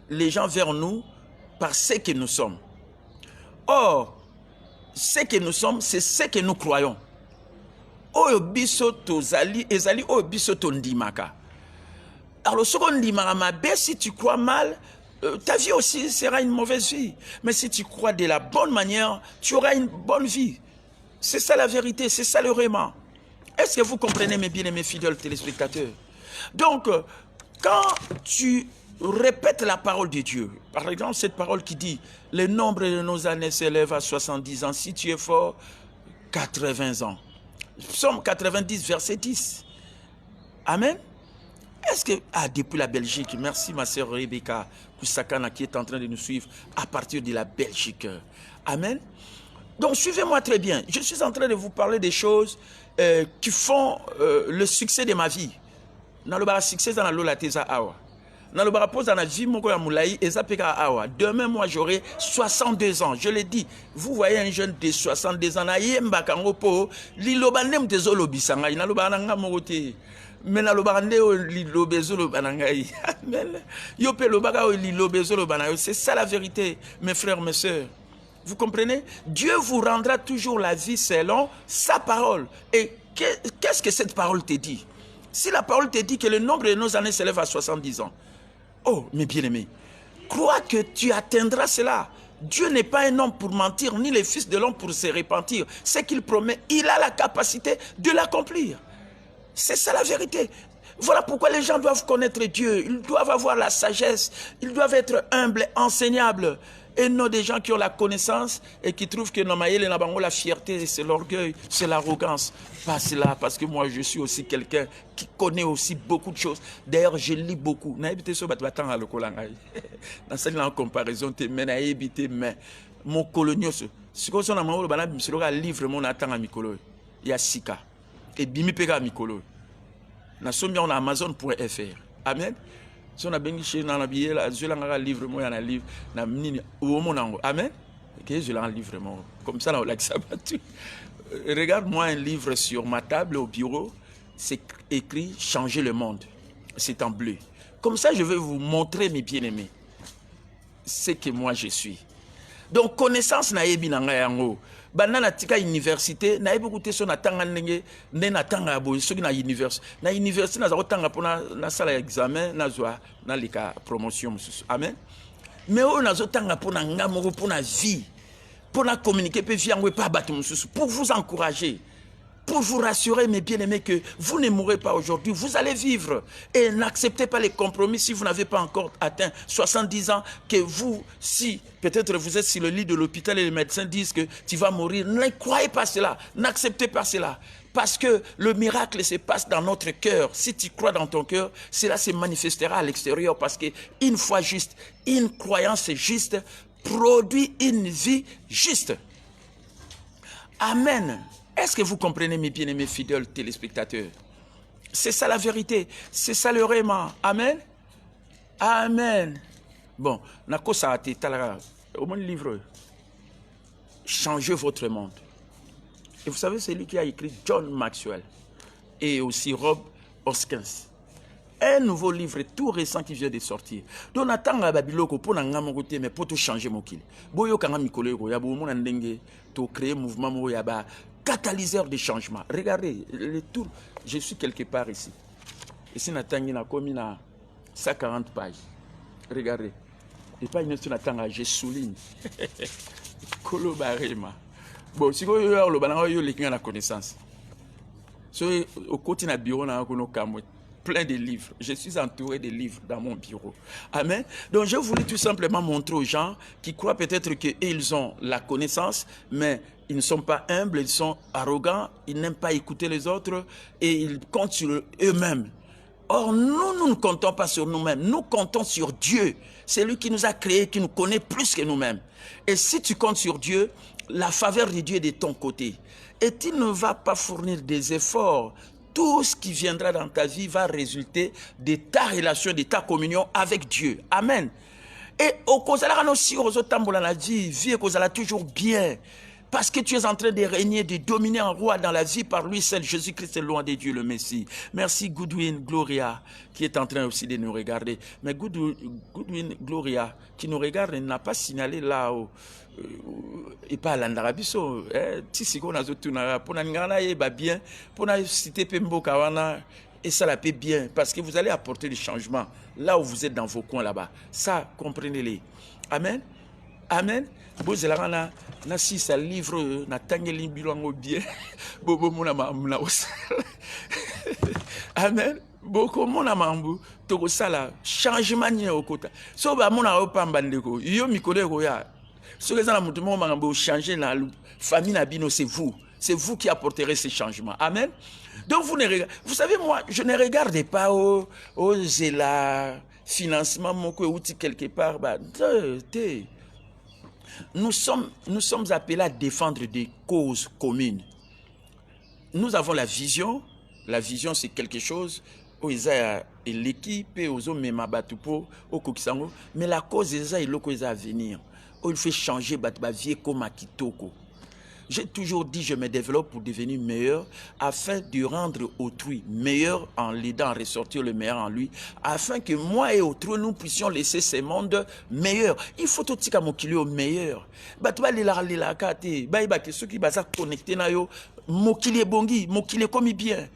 S1: les gens vers nous par ce que nous sommes. Or, ce que nous sommes, c'est ce que nous croyons. Oyo biso tozali, ezali oyo biso tondimaka. Alors, ce qu'on dit, si tu crois mal, ta vie aussi sera une mauvaise vie. Mais si tu crois de la bonne manière, tu auras une bonne vie. C'est ça la vérité, c'est ça le réman. Est-ce que vous comprenez, mes bien-aimés fidèles téléspectateurs? Donc, quand tu répètes la parole de Dieu, par exemple, cette parole qui dit « Le nombre de nos années s'élève à 70 ans, si tu es fort, 80 ans. » Psaume 90, verset 10. Amen. Est-ce que, depuis la Belgique, merci ma sœur Rebecca Koussakana qui est en train de nous suivre à partir de la Belgique. Amen. Donc, suivez-moi très bien. Je suis en train de vous parler des choses qui font le succès de ma vie. Dans le succès dans la lola teza awa. Dans le pose dans la vie moko ya moulaï ezapeka awa. Demain moi j'aurai 62 ans. Je l'ai dit. Vous voyez un jeune de 62 ans na yemba kango po liloba nem tezolo bisanga ina loba nanga mokote. Mais na loba ndeo lilobezolo banangai. Amen. Yo pe loba lilobezolo banayo. C'est ça la vérité, mes frères, mes sœurs. Vous comprenez? Dieu vous rendra toujours la vie selon sa parole. Et qu'est-ce que cette parole te dit? Si la parole te dit que le nombre de nos années s'élève à 70 ans, oh, mes bien-aimés, crois que tu atteindras cela. Dieu n'est pas un homme pour mentir, ni le fils de l'homme pour se repentir. Ce qu'il promet, il a la capacité de l'accomplir. C'est ça la vérité. Voilà pourquoi les gens doivent connaître Dieu. Ils doivent avoir la sagesse. Ils doivent être humbles, enseignables. Et non des gens qui ont la connaissance et qui trouvent que la fierté, c'est l'orgueil, c'est l'arrogance. Pas cela, parce que moi, je suis aussi quelqu'un qui connaît aussi beaucoup de choses. D'ailleurs, je lis beaucoup. En comparaison, mon colonial, ce que je livre mon attend à Mikolo. Il y a Sika. Et Bimi Pega Mikolo. Nous sommes sur Amazon.fr. Amen. Si on a bien chez dans la billet, je l'ai livre moi un livre na mini ou mon ango. Amen. Que je l'ai livre moi. Comme ça là on l'a battu. Regarde-moi un livre sur ma table au bureau, c'est écrit changer le monde. C'est en bleu. Comme ça je vais vous montrer mes bien-aimés. Ce que moi je suis. Donc connaissance na yebi na ngai yango. Banana tika université na écouté son atanga ndenge na tanga boy soki na université na za kotanga pona na sala examen na zwa na lika promotion mususu. Amen. Mais on a zotanga pona ngamoko pona vie pona communiquer pe vie yango pa batu mususu pour vous encourager, pour vous rassurer, mes bien-aimés, que vous ne mourrez pas aujourd'hui, vous allez vivre. Et n'acceptez pas les compromis si vous n'avez pas encore atteint 70 ans, que vous, si peut-être vous êtes sur le lit de l'hôpital et les médecins disent que tu vas mourir, ne croyez pas cela, n'acceptez pas cela. Parce que le miracle se passe dans notre cœur. Si tu crois dans ton cœur, cela se manifestera à l'extérieur. Parce qu'une foi juste, une croyance juste, produit une vie juste. Amen. Est-ce que vous comprenez, mes bien-aimés fidèles téléspectateurs? C'est ça la vérité. C'est ça le réman. Amen. Amen. Bon, ça a été au moins le livre. Changez votre monde. Et vous savez, c'est lui qui a écrit John Maxwell et aussi Rob Hoskins. Un nouveau livre tout récent qui vient de sortir. Donc, on attend à Babiloko pour n'amourter, mais pour tout changer mon kill. Boyo kanga mikolo ya bo mon ndenge to créer mouvement mo ya ba catalyseur de changement. Regardez le tour. Je suis quelque part ici. Ici natangi na komi na 140 pages. Regardez. Et pas une natanga, je souligne. Kolo barema. Bon, si vous avez le banana, vous avez la connaissance. Au côté de bureau, on a plein de livres. Je suis entouré de livres dans mon bureau. Amen. Donc, je voulais tout simplement montrer aux gens qui croient peut-être qu'ils ont la connaissance, mais ils ne sont pas humbles, ils sont arrogants, ils n'aiment pas écouter les autres et ils comptent sur eux-mêmes. Or, nous ne comptons pas sur nous-mêmes. Nous comptons sur Dieu. C'est lui qui nous a créés, qui nous connaît plus que nous-mêmes. Et si tu comptes sur Dieu, la faveur de Dieu est de ton côté. Et tu ne vas pas fournir des efforts. Tout ce qui viendra dans ta vie va résulter de ta relation, de ta communion avec Dieu. Amen. Et au cause aussi, aux autres tambours, on a dit, vie est toujours bien. Parce que tu es en train de régner, de dominer en roi dans la vie par lui seul. Jésus-Christ est loin de Dieu, le Messie. Merci Goodwin Gloria, qui est en train aussi de nous regarder. Mais Goodwin Gloria, qui nous regarde, n'a pas signalé là où et pas l'Andarabiso. Si c'est qu'on a tout pour nous bien, pour nous citer Pembo Kawana, et ça la paie bien, parce que vous allez apporter des changements là où vous êtes dans vos coins là-bas. Ça, comprenez-les. Amen. Amen. Bozelana na si sa livre na tangeli bilango bien bobo mona mamna osa. Amen. Boko mona mambu to sala changement ni okota. So ba mona opamba ndeko yo mikole ko ya. So que ça na mutu mo mambo changer na famille na bino, c'est vous. C'est vous qui apporterez ces changements. Amen. Donc vous savez, moi, je ne regarde pas au zéla financement mon outil quelque part. Bah, nous sommes appelés à défendre des causes communes. Nous avons la vision. La vision, c'est quelque chose où ils ont l'équipe, aux hommes, mais la cause, ils ont à venir. Où il fait changer la vie comme à Kitoko. J'ai toujours dit, je me développe pour devenir meilleur, afin de rendre autrui meilleur en l'aidant à ressortir le meilleur en lui, afin que moi et autrui, nous puissions laisser ce monde meilleur. Il faut tout ce qu'il y au meilleur. Ceux qui sont connectés, mokili bongi, mokili comme bien.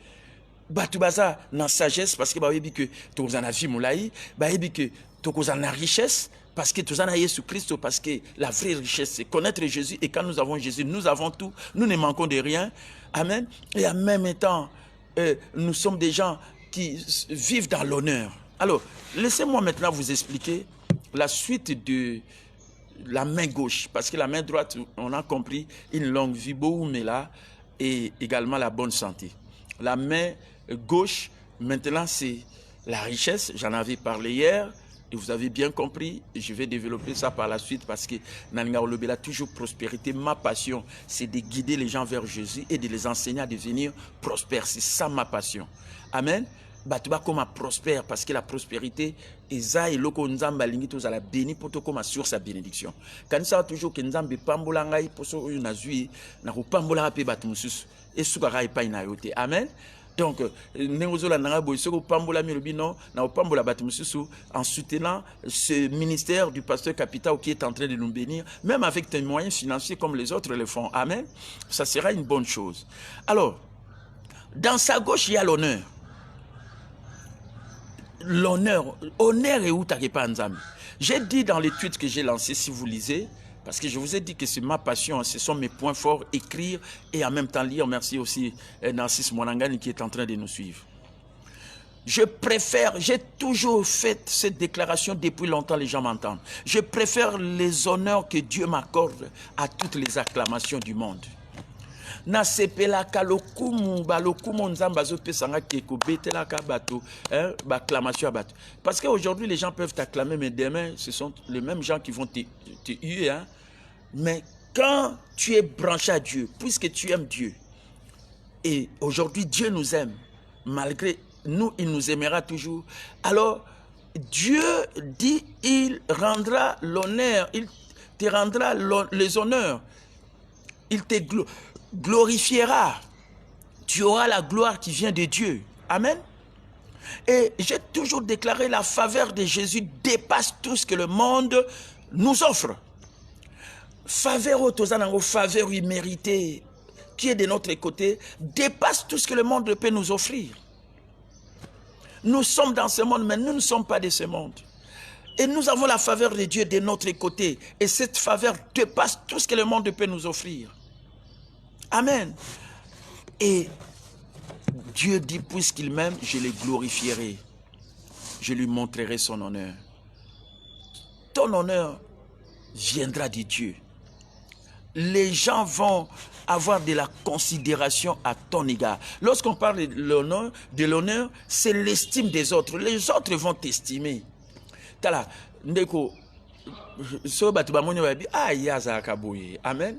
S1: Tu baza dans sagesse parce que tu as la vie moulaï, que tu as la richesse. Parce que tout ça n'a Jésus-Christ, parce que la vraie richesse, c'est connaître Jésus. Et quand nous avons Jésus, nous avons tout. Nous ne manquons de rien. Amen. Et en même temps, nous sommes des gens qui vivent dans l'honneur. Alors, laissez-moi maintenant vous expliquer la suite de la main gauche. Parce que la main droite, on a compris, une longue vie, là, et également la bonne santé. La main gauche, maintenant, c'est la richesse. J'en avais parlé hier. Et vous avez bien compris, je vais développer ça par la suite parce que Naninga Olobela, toujours prospérité. Ma passion, c'est de guider les gens vers Jésus et de les enseigner à devenir prospères. C'est ça ma passion. Amen. Batuba comme prospère parce que la prospérité, Eza et Loko Nzamba Lingito la béni pour comme sur sa bénédiction. Quand ça toujours que Nzambe Pambola ngai pour so une azui, na ko Pambola pe batumusus et sukara et pa inayote. Amen. Donc, en soutenant ce ministère du pasteur Capitao qui est en train de nous bénir, même avec des moyens financiers comme les autres le font. Amen. Ça sera une bonne chose. Alors, dans sa gauche, il y a l'honneur. L'honneur. Honneur et où t'as pas Nzambe. J'ai dit dans l'étude que j'ai lancée, si vous lisez, parce que je vous ai dit que c'est ma passion, ce sont mes points forts, écrire et en même temps lire. Merci aussi Narcisse Monangani qui est en train de nous suivre. Je préfère, j'ai toujours fait cette déclaration depuis longtemps, les gens m'entendent. Je préfère les honneurs que Dieu m'accorde à toutes les acclamations du monde. Parce qu'aujourd'hui les gens peuvent t'acclamer, mais demain ce sont les mêmes gens qui vont te huer. Hein? Mais quand tu es branché à Dieu, puisque tu aimes Dieu, et aujourd'hui Dieu nous aime, malgré nous, il nous aimera toujours. Alors Dieu dit, il rendra l'honneur, il te rendra les honneurs, il te glorifiera. Tu auras la gloire qui vient de Dieu. Amen. Et j'ai toujours déclaré, la faveur de Jésus dépasse tout ce que le monde nous offre. Faveur autosanango, faveur imméritée, qui est de notre côté, dépasse tout ce que le monde peut nous offrir. Nous sommes dans ce monde, mais nous ne sommes pas de ce monde. Et nous avons la faveur de Dieu de notre côté. Et cette faveur dépasse tout ce que le monde peut nous offrir. Amen. Et Dieu dit, puisqu'il m'aime, je le glorifierai. Je lui montrerai son honneur. Ton honneur viendra de Dieu. Les gens vont avoir de la considération à ton égard. Lorsqu'on parle de l'honneur, c'est l'estime des autres. Les autres vont t'estimer. Tala, ndeko, amen.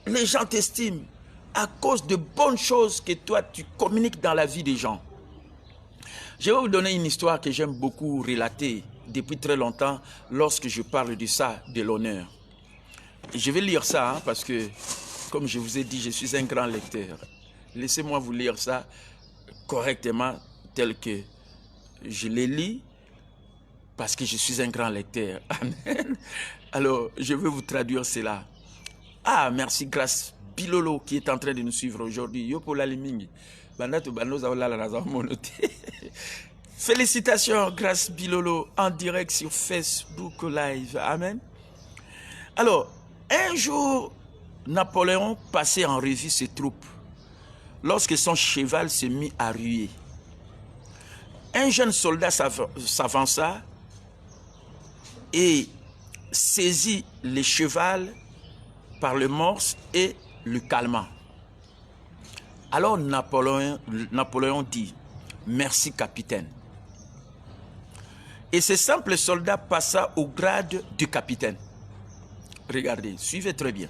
S1: Les gens t'estiment à cause de bonnes choses que toi, tu communiques dans la vie des gens. Je vais vous donner une histoire que j'aime beaucoup relater depuis très longtemps lorsque je parle de ça, de l'honneur. Je vais lire ça parce que comme je vous ai dit, je suis un grand lecteur. Laissez-moi vous lire ça correctement, tel que je les lis, parce que je suis un grand lecteur. Amen. Alors, je vais vous traduire cela. Ah, merci, grâce Bilolo, qui est en train de nous suivre aujourd'hui. Félicitations, grâce Bilolo, en direct sur Facebook Live. Amen. Alors, un jour, Napoléon passait en revue ses troupes lorsque son cheval se mit à ruer. Un jeune soldat s'avança et saisit le cheval par le morse et le calma. Alors Napoléon dit « Merci, capitaine ». Et ce simple soldat passa au grade de capitaine. Regardez, suivez très bien.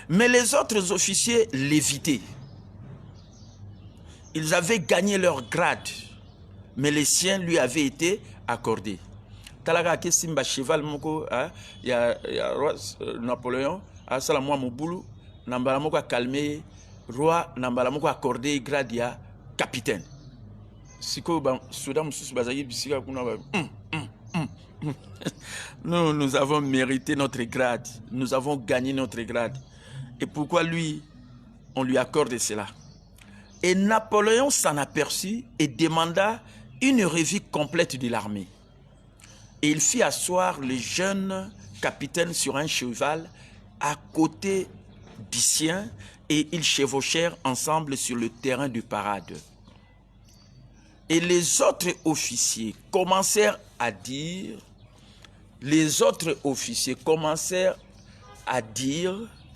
S1: Mais les autres officiers l'évitaient. Ils avaient gagné leur grade, mais les siens lui avaient été accordés. Talaga ke simba cheval moko ya Napoléon a sala moi mobulu nambala moko calmé roi nambala moko accordé grade ya capitaine. Siko ba soudan mususu bazaki bisika kuna ba nous avons mérité notre grade, nous avons gagné notre grade. Et pourquoi lui on lui accorde cela? Et Napoléon s'en aperçut et demanda une revue complète de l'armée. Et il fit asseoir le jeune capitaine sur un cheval à côté du sien et ils chevauchèrent ensemble sur le terrain de parade. Et les autres officiers commencèrent à dire,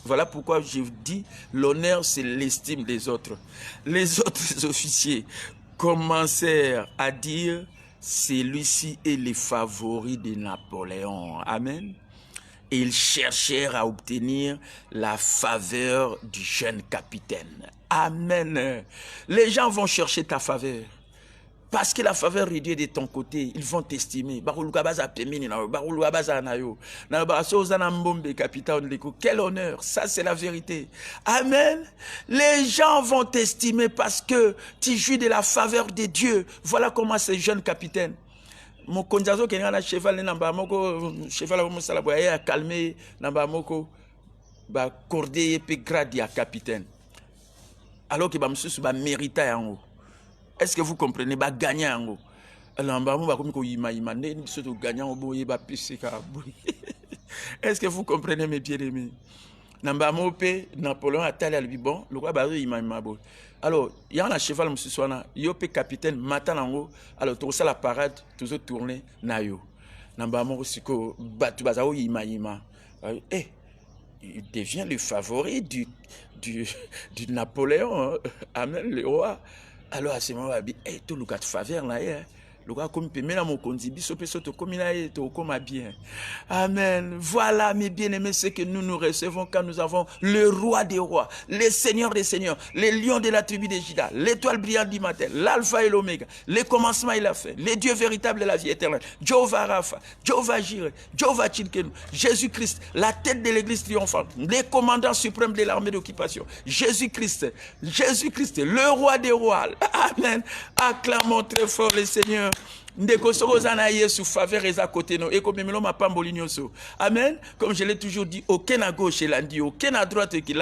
S1: voilà pourquoi je vous dis, l'honneur c'est l'estime des autres. Les autres officiers commencèrent à dire, celui-ci est le favori de Napoléon. Amen. Et ils cherchèrent à obtenir la faveur du jeune capitaine. Amen. Les gens vont chercher ta faveur. Parce que la faveur de Dieu est de ton côté, ils vont t'estimer. Quel honneur, ça c'est la vérité. Amen. Les gens vont t'estimer parce que tu jouis de la faveur de Dieu. Voilà comment ce jeune capitaine. Mon konjazo qui est un cheval, cheval a calmé, a cordé et grade à capitaine. Alors que va mériter en haut. Est-ce que vous comprenez? Gagner en haut. Est-ce que vous comprenez mes bien-aimés? Napoléon a talé à lui, bon, le roi Barou il alors, il y a un cheval, monsieur Soana, yopé capitaine, matin en haut, alors tout ça la parade, toujours tourné, nayo. Nambamo siko, batu bazao ima. Eh, il devient le favori du Napoléon. Amen, le roi. Alors à ce moment-là, il dit, eh, tout le cas de faveur là, le roi comme peut mettre mon condibi, comme il a été comme bien. Amen. Voilà mes bien-aimés, ce que nous recevons quand nous avons le roi des rois, le seigneur des seigneurs, les lions de la tribu de Juda, l'étoile brillante du matin, l'alpha et l'oméga, les commencements et la fin, les dieux véritables de la vie éternelle, Jehovah Rapha, Jehovah Jireh, Jehovah Tchilkenu, Jésus-Christ, la tête de l'église triomphante, les commandants suprêmes de l'armée d'occupation, Jésus-Christ, le roi des rois. Amen. Acclamons très fort le Seigneur. Amen. Comme je l'ai toujours dit, aucun à gauche est aucun à droite est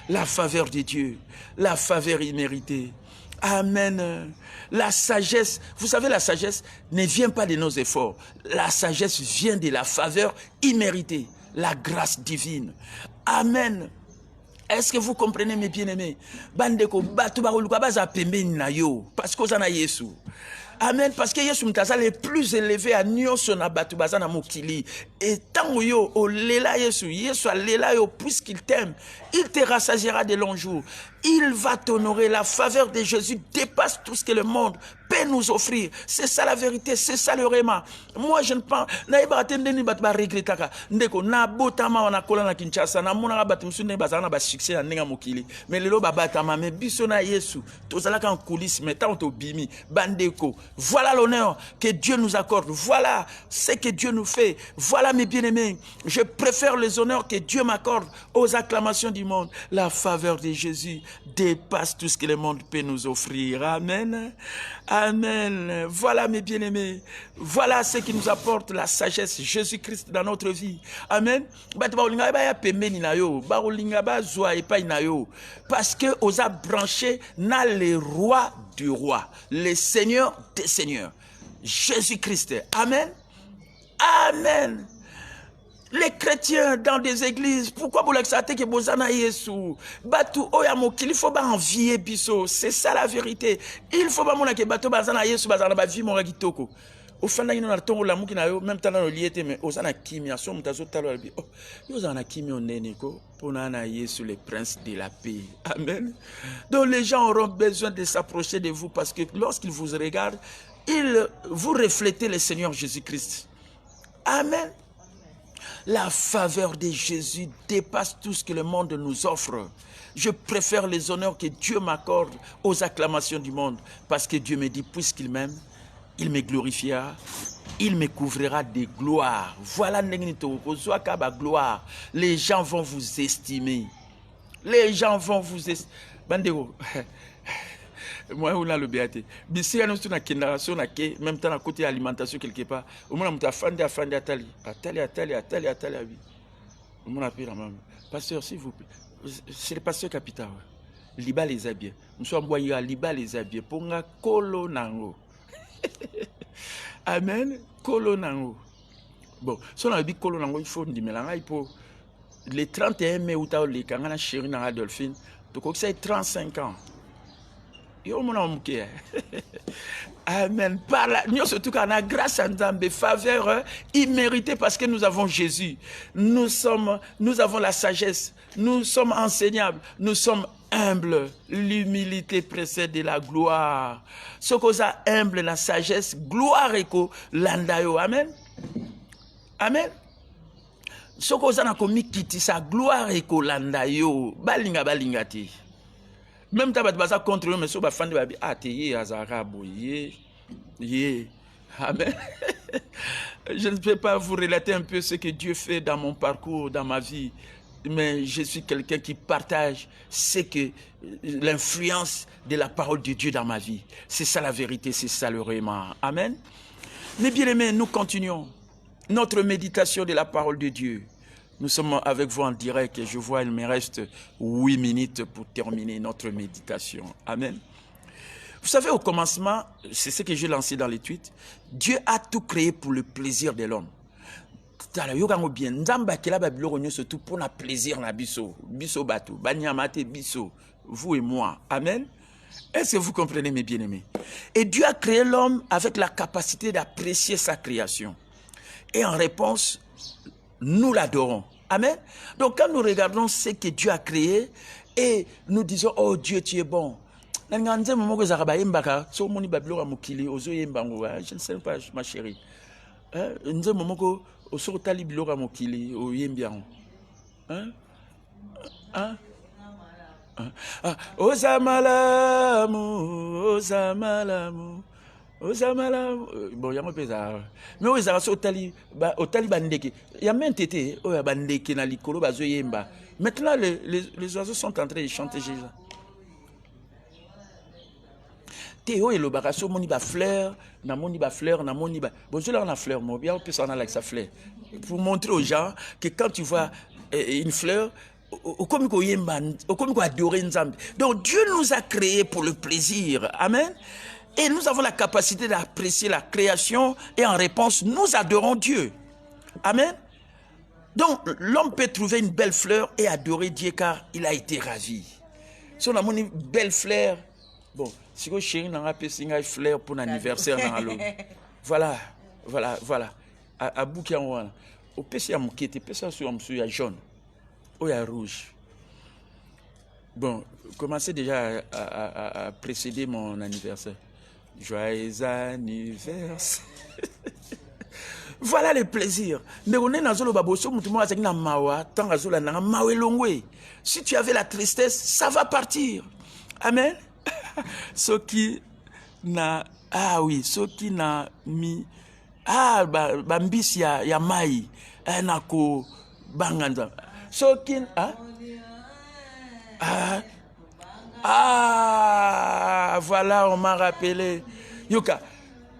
S1: la faveur de Dieu, la faveur imméritée. Amen. La sagesse, vous savez, la sagesse ne vient pas de nos efforts. La sagesse vient de la faveur imméritée, la grâce divine. Amen. Est-ce que vous comprenez mes bien-aimés? Bandeko batu baruluka baza pembeni na yo parce que ozana Yesu. Amen. Parce que Yesu mtaza le plus élevé à nyonso na batu bazana mokili. Et tant yo olela Yesu, Yesu alela yo puisqu'il t'aime, il te rassaisira de longs jours. Il va t'honorer. La faveur de Jésus dépasse tout ce que le monde peut nous offrir. C'est ça la vérité, c'est ça le réma. Moi, je ne pense pas que ndeko na botama wana kola na Kinshasa na mona batu musune bazana ba succès na nenga mokili. Mais lelo babatama mais biso na Yesu tozalaka en coulisses mais tant to bimi bandeko. Voilà l'honneur que Dieu nous accorde. Voilà ce que Dieu nous fait. Voilà mes bien-aimés, je préfère les honneurs que Dieu m'accorde aux acclamations du monde. La faveur de Jésus dépasse tout ce que le monde peut nous offrir. Amen. Amen. Voilà mes bien-aimés. Voilà ce qui nous apporte la sagesse Jésus-Christ dans notre vie. Amen. Parce que aux a branché n'a le roi du roi, le Seigneur des seigneurs, Jésus-Christ. Amen. Amen. Les chrétiens dans des églises, pourquoi vous l'acceptez que vous en ayez sous Batou Oyamokil, il faut pas envier Bisso. C'est ça la vérité. Il faut pas que Batou Bazana Yesu Bazana vie mon Ragitoko. Au fin d'un an, on a même temps dans le lié, mais aux anakimia, son mutazo talobi. Oh, aux anakimia nénico, pour n'anayer sur les princes de la paix. Amen. Donc les gens auront besoin de s'approcher de vous parce que lorsqu'ils vous regardent, ils vous reflétez le Seigneur Jésus-Christ. Amen. La faveur de Jésus dépasse tout ce que le monde nous offre. Je préfère les honneurs que Dieu m'accorde aux acclamations du monde. Parce que Dieu me dit, puisqu'il m'aime, il me glorifiera, il me couvrira de gloire. Voilà, gloire. Les gens vont vous estimer. Les gens vont vous estimer. Bandero. Moi, on a le béaté. Bissi, on a une génération, même temps, à côté alimentation quelque part. Au moins, on a fandi, atali. On a appelé la maman. Pasteur, s'il vous plaît. C'est le pasteur capital. Liba les habits. Nous sommes envoyés à Liba les habits. Pour nga kolo nango. Amen. Kolo nango. Bon, si on a dit kolo nango, il faut dire, mais là, il faut. Les 31 mai, où tu as les kangana chéri dans Adolphine, donc ça 35 ans. Amen. Par la, nous surtout qu'on a grâce à Nzambe, faveur imméritée parce que nous avons Jésus. Nous avons la sagesse. Nous sommes enseignables. Nous sommes humbles. L'humilité précède de la gloire. Ce qu'on a humble, la sagesse, gloire eko landayo. Amen. Amen. Ce qu'on a commis kiti sa gloire eko landayo. Balinga balingati. Même si tu as contre eux, mais si tu as dit Amen. Je ne peux pas vous relater un peu ce que Dieu fait dans mon parcours, dans ma vie. Mais je suis quelqu'un qui partage l'influence de la parole de Dieu dans ma vie. C'est ça la vérité, c'est ça le réma. Amen. Mes bien-aimés, nous continuons notre méditation de la parole de Dieu. Nous sommes avec vous en direct et je vois il me reste 8 minutes pour terminer notre méditation. Amen. Vous savez, au commencement, c'est ce que j'ai lancé dans les tweets, Dieu a tout créé pour le plaisir de l'homme. Surtout pour le plaisir na biso, biso batou, banyamate biso, vous et moi. Amen. Est-ce que vous comprenez mes bien-aimés? Et Dieu a créé l'homme avec la capacité d'apprécier sa création. Et en réponse, nous l'adorons. Amen. Donc quand nous regardons ce que Dieu a créé et nous disons, oh Dieu, tu es bon. Je ne sais pas, ma chérie. Bon, il y a un peu ça. Mais oui, ça au Taliban. Il y a même tété, oh, bandeke na likolo bazoyemba. Maintenant, les oiseaux sont en train de chanter Jésus. Théo et le barasso, moni ba fleur, na moni ba fleur, na moni ba. Bon, je leur na fleur, mon bien, on peut s'en aller avec sa fleur. Pour montrer aux gens que quand tu vois une fleur, comme adorer Nzambe. Donc Dieu nous a créés pour le plaisir. Amen. Et nous avons la capacité d'apprécier la création et en réponse, nous adorons Dieu. Amen. Donc, l'homme peut trouver une belle fleur et adorer Dieu car il a été ravi. Si on a une belle fleur, bon, si vous chéri n'a pas une fleur pour l'anniversaire, voilà. À bouquet en haut, au PC à mouquette, PC sur il y a jaune, ou il y a rouge. Bon, commencez déjà à précéder mon anniversaire. Joyeux anniversaire. Voilà le plaisir. Si tu avais la tristesse, ça va partir. Amen. Ce qui n'a... Ah oui, ce qui n'a mis... Ah, bambis ya mai. Nako banganda. Ce qui... Voilà, on m'a rappelé. Yuka.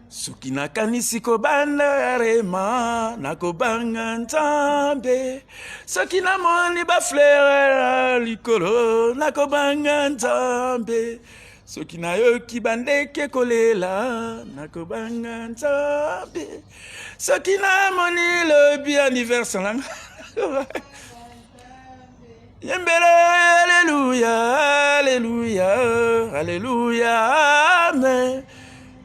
S1: Soki nakanisi kobanda rema nakobanga nzambe soki namoni ba fleur likolo nakobanga nzambe soki nayoki bandeke kolela nakobanga nzambe soki namoni lobi anniversaire yembele alléluia alléluia alléluia amen.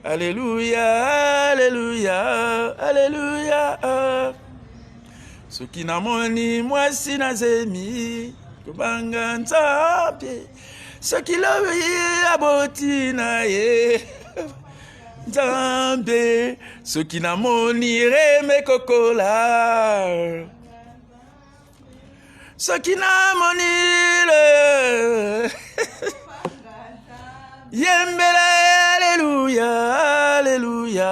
S1: Alléluia, alléluia, alléluia. Ce qui n'a moni, moi si nazemi, kubanga nzambe. Ce qui l'a vu aboti na ye, nzambe. Ce qui n'a moni reme kokola. Ce qui n'a moni le. Yembele, alléluia, alléluia.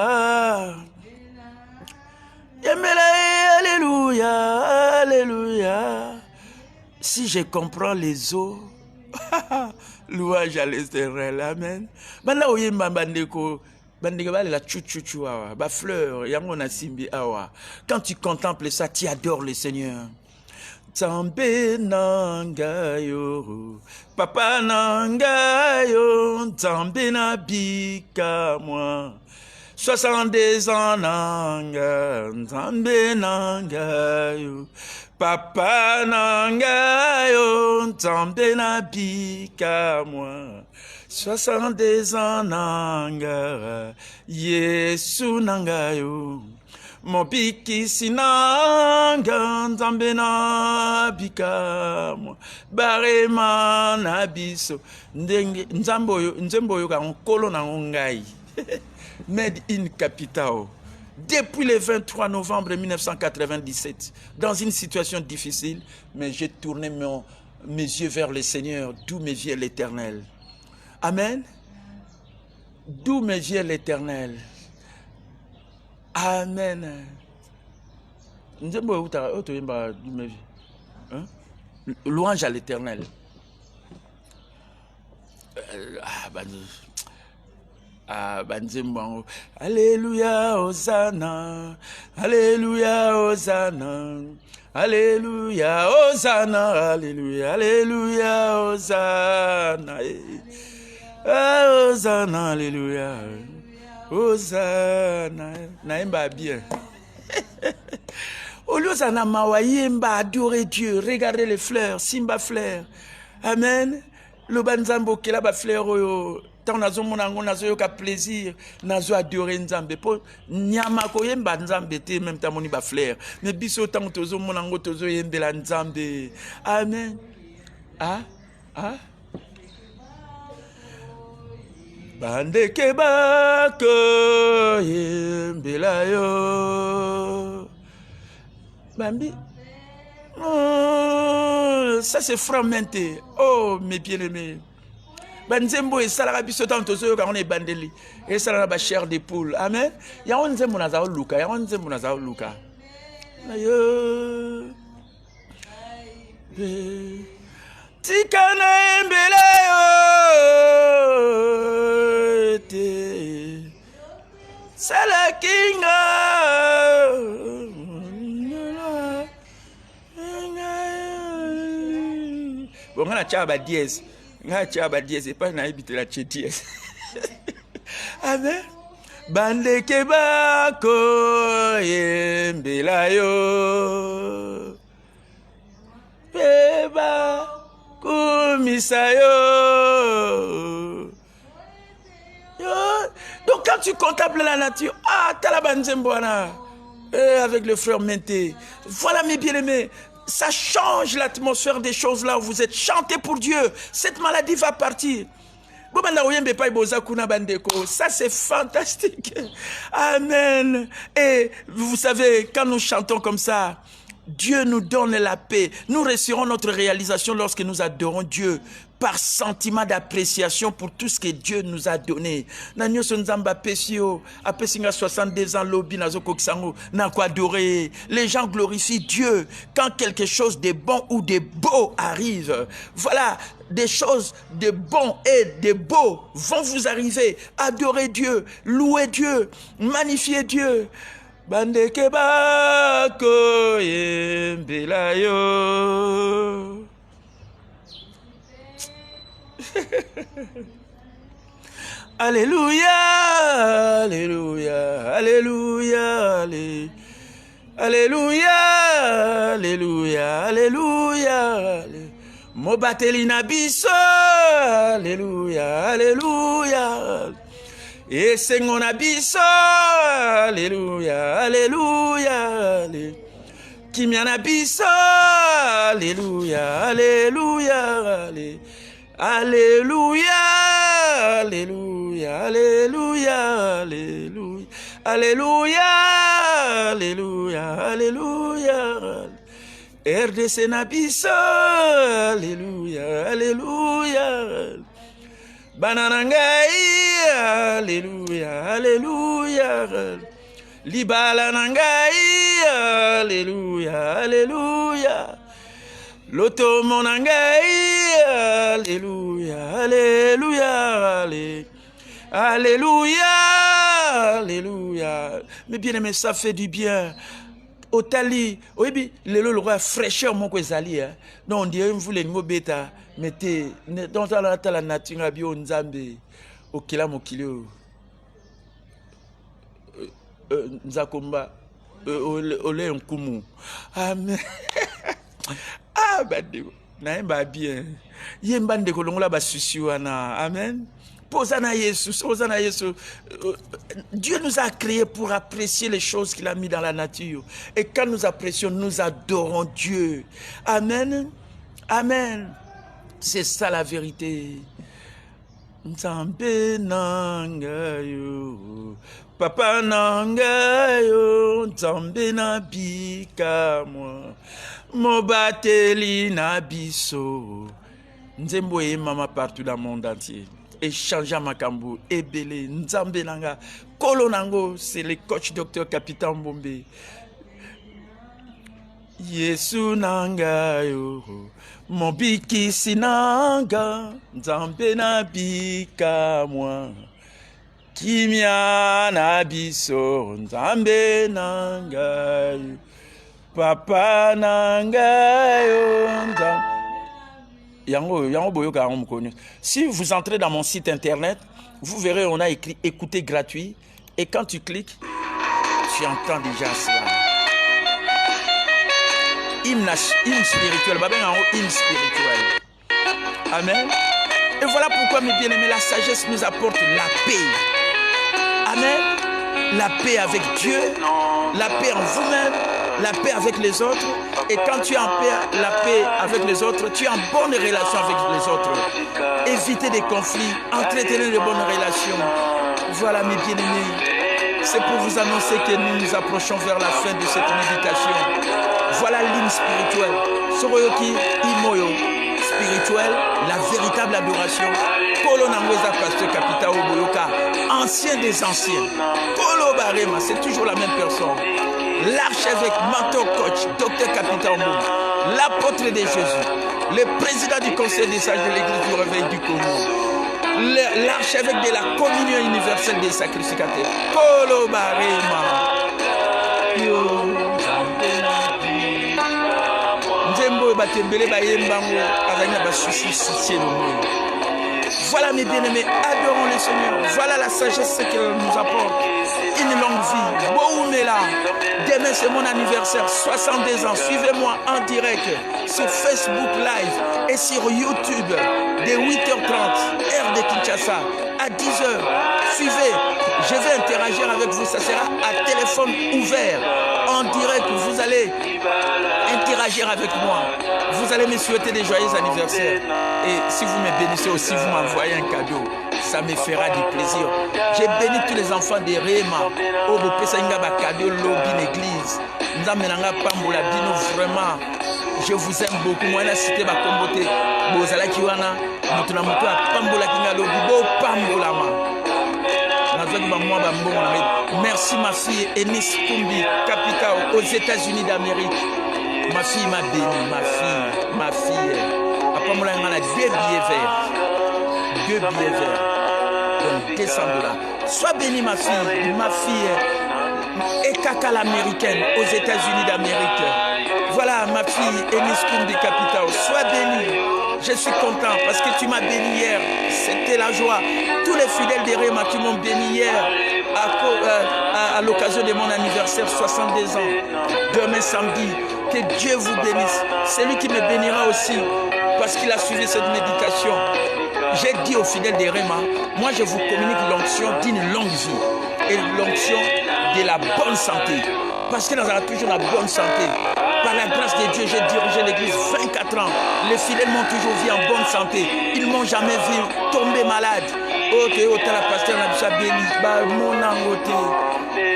S1: Yembele, alléluia, alléluia. Si je comprends les eaux, louange à l'Éternel, amen. Banda oyemba bandeko, bandeko bale la chouchouchou awa, ba fleur, yango na simbi awa. Quand tu contemples ça, tu adores le Seigneur. Nzambe nangayo, papa nangayo, Nzambe nabika moi. 62 ans nanga, Nzambe nangayo, papa nangayo, Nzambe nabika moi. 62 ans nanga, Yesu nangayo. Mobiki sinanga Nzambe na bika barema na biso nzamboyo ka nkolo na ngai made in capital depuis le 23 novembre 1997 dans une situation difficile mais j'ai tourné mes yeux vers le Seigneur d'où me vient l'Éternel. Amen. D'où me vient l'Éternel. Amen. Louange à l'Éternel. Alléluia, Hosanna. Alléluia, Hosanna. Alléluia, Hosanna. Alléluia, Alléluia, Hosanna. Hosanna, Alléluia. Hosanna, naimba bien. Hosanna mawayemba, adorer Dieu, regardez les fleurs, simba fleurs. Amen. Le banzambo qui là ba fleur oyo, tant nazo monango nazo yoka plaisir, nazo adorer nzambe. Po nyama ko yemba nzambe te même tant moni ba fleur. Mais biso tant tozo monango tozo yembela nzambe. Amen. Bandeke bako yembela yo. Bambi. Oh, ça c'est fragmenté. Oh mes bien-aimés. Banzembo et salara biso tanto zo ka on est bandeli. Et salara ba chair de poule. Amen. Ya on nzembo na za luka, ya on nzembo na za luka. Ayo. Tikana embela yo te Sala kinga bon on a tchaba dièse nga tchaba dièse pas na habite la dièse. Amen. Bande kebako yembela yo Beba Kumisayo. Donc quand tu contemples la nature, avec le frère Menté, voilà mes bien-aimés, ça change l'atmosphère des choses là où vous êtes. Chantez pour Dieu, cette maladie va partir. Ça, c'est fantastique. Amen. Et vous savez, quand nous chantons comme ça, Dieu nous donne la paix. Nous réussirons notre réalisation lorsque nous adorons Dieu par sentiment d'appréciation pour tout ce que Dieu nous a donné. Nanyo Sonzamba Pesio, Apesinga 62 ans, Lobi Nazoko Ksango, n'a quoi adorer. Les gens glorifient Dieu quand quelque chose de bon ou de beau arrive. Voilà, des choses de bon et de beau vont vous arriver. Adorez Dieu, louez Dieu, magnifiez Dieu. Bandeke bako yembelayo. Alléluia, alléluia, alléluia, alléluia, alléluia, alléluia. Mobatelina biso, alléluia, alléluia. Et sengona biso, alléluia, alléluia. Kimiana biso, alléluia, alléluia, alléluia, alléluia, alléluia, alléluia, alléluia, alléluia, alléluia. RDC nabiso, alléluia, alléluia. Bananangai, alléluia, alléluia. Libala nangai, alléluia, alléluia. Loto monangai, alléluia, alléluia, alléluia, alléluia. Mais bien aimé, ça fait du bien. Otali, oui, le roi fraîcheur mon kozali, non on dirait vous les ngobeta, mettez dans la nature bio nzambe, okila mokilio, nzakomba, ole nkumu, amen. Ah bande, naimba bien, yembande kolongola basusiwana, amen. Posana Jesus, posana Jesus. Dieu nous a créés pour apprécier les choses qu'il a mis dans la nature. Et quand nous apprécions, nous adorons Dieu. Amen. Amen. C'est ça la vérité. Nzambe nangayo, Papa nangayo, Nzambe nabika moi, Mobateli nabiso, Nzembo et maman partout dans le monde entier. Échangeant Makambu, Ebele, Nzambe Nanga, Kolonango, c'est le coach docteur Capitaine Bombe. Yesu Nanga yo, Mobiki Sinanga, Nzambe Nabika moi, Kimia Nabiso, Nzambe Nanga yo, Papa Nanga yo, Nzambe. Si vous entrez dans mon site internet, vous verrez, on a écrit écouter gratuit. Et quand tu cliques, tu entends déjà cela. Hymne spirituel. Hymne spirituel. Amen. Et voilà pourquoi, mes bien-aimés, la sagesse nous apporte la paix. Amen. La paix avec Dieu, la paix en vous-même, la paix avec les autres. Et quand tu es en paix, la paix avec les autres, tu es en bonne relation avec les autres. Évitez des conflits, entretenez de bonnes relations. Voilà mes bien-aimés. C'est pour vous annoncer que nous nous approchons vers la fin de cette méditation. Voilà l'hymne spirituel. Soroyoki Imoyo. Spirituel, la véritable adoration. Kolo Nangweza Pasteur Kapita Oboyoka, ancien des anciens. Kolo Barema, c'est toujours la même personne. L'archevêque, mentor coach, docteur Capitaine Oboyoka, l'apôtre de Jésus, le président du conseil des sages de l'église du réveil du Congo, l'archevêque de la communion universelle des sacrificateurs. Kolo Barema. Voilà mes bien-aimés, adorons le Seigneur. Voilà la sagesse qu'elle nous apporte. Une longue vie. Boumela. Demain c'est mon anniversaire, 62 ans. Suivez-moi en direct sur Facebook Live et sur YouTube dès 8h30, heure de Kinshasa. à 10h. Suivez, je vais interagir avec vous. Ça sera à téléphone ouvert, en direct. Vous allez interagir avec moi. Vous allez me souhaiter des joyeux anniversaires. Et si vous me bénissez aussi, vous m'envoyez un cadeau. Ça me fera du plaisir. J'ai béni tous les enfants de Réma. Oh, vous pouvez un cadeau lobby l'église. Nous amenons Pambola Bino vraiment. Je vous aime beaucoup. Moi, la cité va comboter. Bozala Kiwana. Nous avons Pambola Kinga lobby. Bo Pambola ma. Merci ma fille Enis Kumbi Capitao aux États-Unis d'Amérique. Ma fille m'a béni, ma fille. Après moi, on a 2 billets verts. 2 billets verts. Donc descends de là. Sois bénie ma fille Ekaka l'américaine aux États-Unis d'Amérique. Voilà ma fille Enis Kumbi Capitao. Sois bénie. Je suis content parce que tu m'as béni hier. C'était la joie. Tous les fidèles de Réma qui m'ont béni hier à l'occasion de mon anniversaire, 62 ans. Demain samedi, que Dieu vous bénisse. C'est lui qui me bénira aussi parce qu'il a suivi cette méditation. J'ai dit aux fidèles de Réma, moi je vous communique l'onction d'une longue vie et l'onction de la bonne santé. Parce que nous avons toujours la bonne santé. Par la grâce de Dieu, j'ai dirigé l'église 24 ans. Les fidèles m'ont toujours vu en bonne santé. Ils ne m'ont jamais vu tomber malade.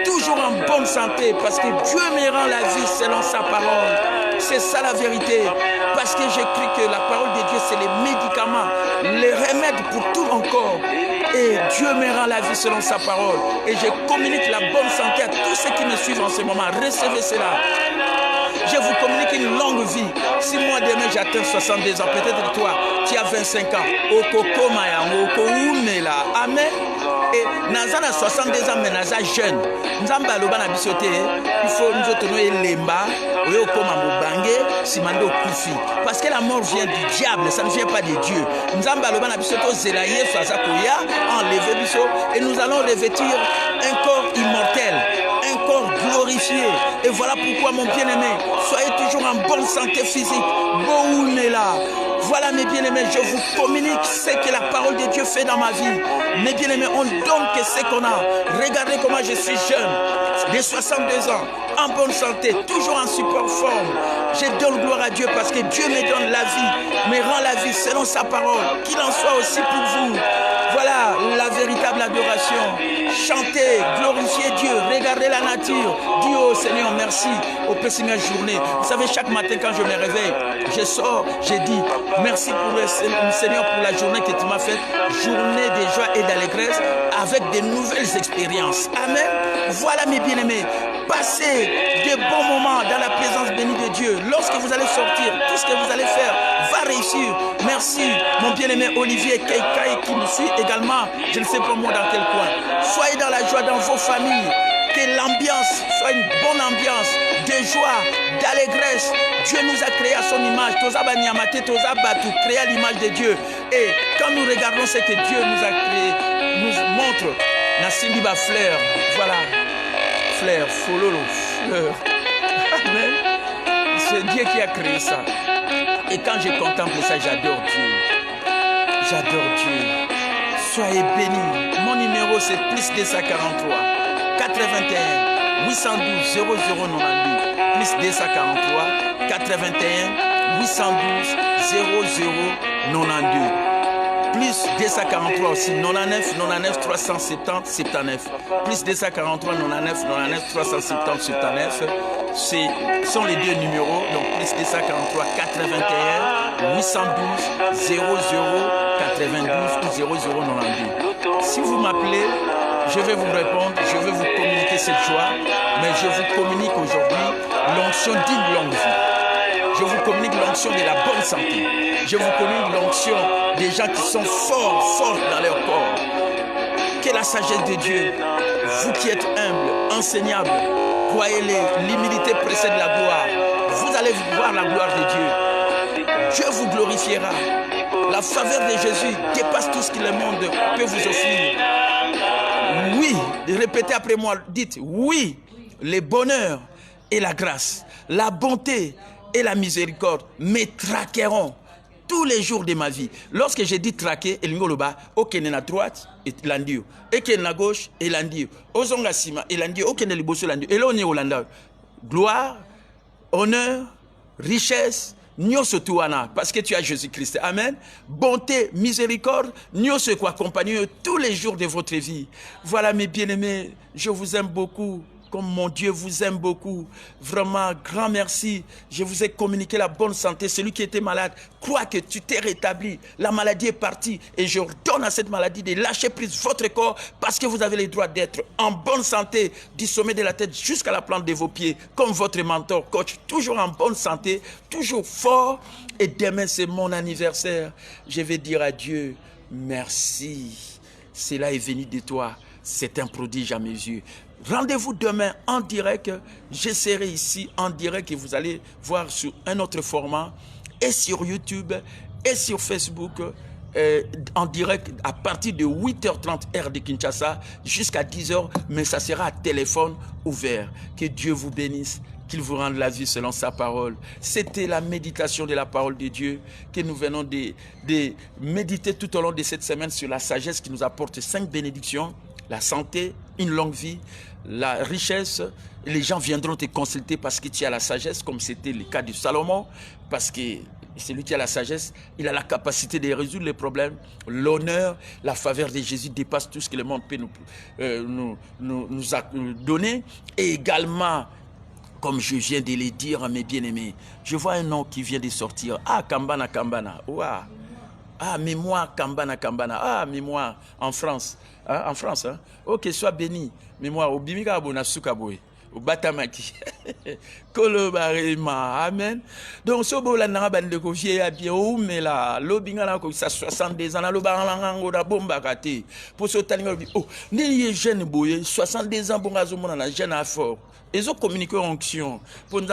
S1: Toujours en bonne santé parce que Dieu me rend la vie selon sa parole. C'est ça la vérité. Parce que j'ai cru que la parole de Dieu, c'est les médicaments, les remèdes pour tout mon corps. Et Dieu me rend la vie selon sa parole. Et je communique la bonne santé à tous ceux qui me suivent en ce moment. Recevez cela. Je vous communique une longue vie. Si moi demain j'atteins 62 ans, peut-être toi, tu as 25 ans. Amen. Et Nazana 62 ans, mais Naza jeune. Nzamba loba na bisote. Il faut nous tenir lemba. Oyo koma mobange, simando kufi. Parce que la mort vient du diable, ça ne vient pas de Dieu. Nzamba loba na bisote zelaye fazakoya, enlever biso, et nous allons revêtir un corps immortel. Un corps glorifié. Et voilà pourquoi mon bien-aimé, soyez toujours en bonne santé physique. Bounela. Voilà mes bien-aimés, je vous communique ce que la parole de Dieu fait dans ma vie. Mes bien-aimés, on donne que ce qu'on a. Regardez comment je suis jeune, de 62 ans, en bonne santé, toujours en super forme. Je donne gloire à Dieu parce que Dieu me donne la vie, me rend la vie selon sa parole. Qu'il en soit aussi pour vous. Voilà la véritable adoration. Chantez, glorifiez Dieu, regardez la nature. Dis au Seigneur merci au Pessima journée. Vous savez, chaque matin quand je me réveille, je sors, je dis merci pour le Seigneur pour la journée que tu m'as faite. Journée de joie et d'allégresse avec de nouvelles expériences. Amen. Voilà mes bien-aimés. Passez de bons moments dans la présence bénie de Dieu. Lorsque vous allez sortir, tout ce que vous allez faire va réussir. Merci, mon bien-aimé Olivier Keikai qui me suit également. Je ne sais pas moi dans quel coin. Soyez dans la joie dans vos familles. Que l'ambiance soit une bonne ambiance de joie, d'allégresse. Dieu nous a créés à son image. Toza Banyamate, Toza Batu, créé à l'image de Dieu. Et quand nous regardons ce que Dieu nous a créé, nous montre Nassindi ba fleur. Voilà. Fleur, fololo, fleur. Amen. C'est Dieu qui a créé ça. Et quand je contemple ça, j'adore Dieu. J'adore Dieu. Soyez bénis. Mon numéro c'est plus 243 81 812 0092. Plus 243 81 812 0092. Plus 243 aussi, 99, 99, 370, 79. Plus 243, 99, 99, 370, 79. Ce sont les deux numéros. Donc, plus 243, 81, 812, 00, 92 ou 0092. Si vous m'appelez, je vais vous répondre, je vais vous communiquer cette joie. Mais je vous communique aujourd'hui l'onction d'une longue vie. Je vous communique l'onction de la bonne santé. Je vous communique l'onction des gens qui sont forts dans leur corps. Que la sagesse de Dieu, vous qui êtes humbles, enseignables, croyez-les, l'humilité précède la gloire. Vous allez voir la gloire de Dieu. Dieu vous glorifiera. La faveur de Jésus dépasse tout ce que le monde peut vous offrir. Oui, répétez après moi, dites oui, le bonheur et la grâce, la bonté et la miséricorde me traqueront tous les jours de ma vie. Lorsque j'ai dit traquer, et l'ingoloba, ok, n'est à droite, et l'andio. Et qu'il à gauche, et l'andio. Ozonga sima, et l'andio, ok, n'est liboso l'andio. Et là, on est au landa. Gloire, honneur, richesse, Nyoso tuana, parce que tu as Jésus-Christ. Amen. Bonté, miséricorde, Nyoso quoi accompagner tous les jours de votre vie. Voilà mes bien-aimés, je vous aime beaucoup. Comme mon Dieu vous aime beaucoup. Vraiment, grand merci. Je vous ai communiqué la bonne santé. Celui qui était malade, crois que tu t'es rétabli. La maladie est partie. Et je redonne à cette maladie de lâcher prise votre corps parce que vous avez le droit d'être en bonne santé, du sommet de la tête jusqu'à la plante de vos pieds. Comme votre mentor, coach, toujours en bonne santé, toujours fort. Et demain, c'est mon anniversaire. Je vais dire à Dieu, merci. Cela est venu de toi. C'est un prodige à mes yeux. Rendez-vous demain en direct. Je serai ici en direct et vous allez voir sur un autre format et sur YouTube et sur Facebook en direct à partir de 8h30 heure de Kinshasa jusqu'à 10h, mais ça sera à téléphone ouvert. Que Dieu vous bénisse, qu'il vous rende la vie selon sa parole. C'était la méditation de la parole de Dieu que nous venons de méditer tout au long de cette semaine sur la sagesse qui nous apporte 5 bénédictions. La santé, une longue vie, la richesse. Les gens viendront te consulter parce que tu as la sagesse, comme c'était le cas de Salomon, parce que celui qui a la sagesse, il a la capacité de résoudre les problèmes. L'honneur, la faveur de Jésus dépasse tout ce que le monde peut nous donner. Et également, comme je viens de le dire à mes bien-aimés, je vois un nom qui vient de sortir. Ah, Kambana, Kambana. Ouah. Ah, mémoire, Kambana, Kambana. Ah, mémoire, en France. Hein, en France, hein? Ok, sois béni. Mémoire, au Bimika Abona Soukaboy, au Batamaki. Kolobarema, amen. Donc, ce beau là, n'a pas de confier à bien, oh, mais là, l'obinga, ça 62 ans, l'obangango, la bombe à rater. Pour ce temps, oh, n'est jeune boy, 62 ans, bon, on a jeune à fort. Ils ont communiqué en onction. Pour nous,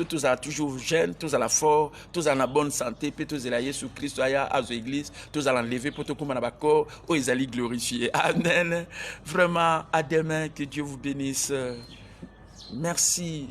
S1: tous à toujours jeunes, tous à la fort, tous à la bonne santé, puis tous à la Jésus Christ, à l'église, tous à l'enlever, pour tout comme on a corps, où ils allaient glorifier. Amen. Vraiment, à demain, que Dieu vous bénisse. Merci.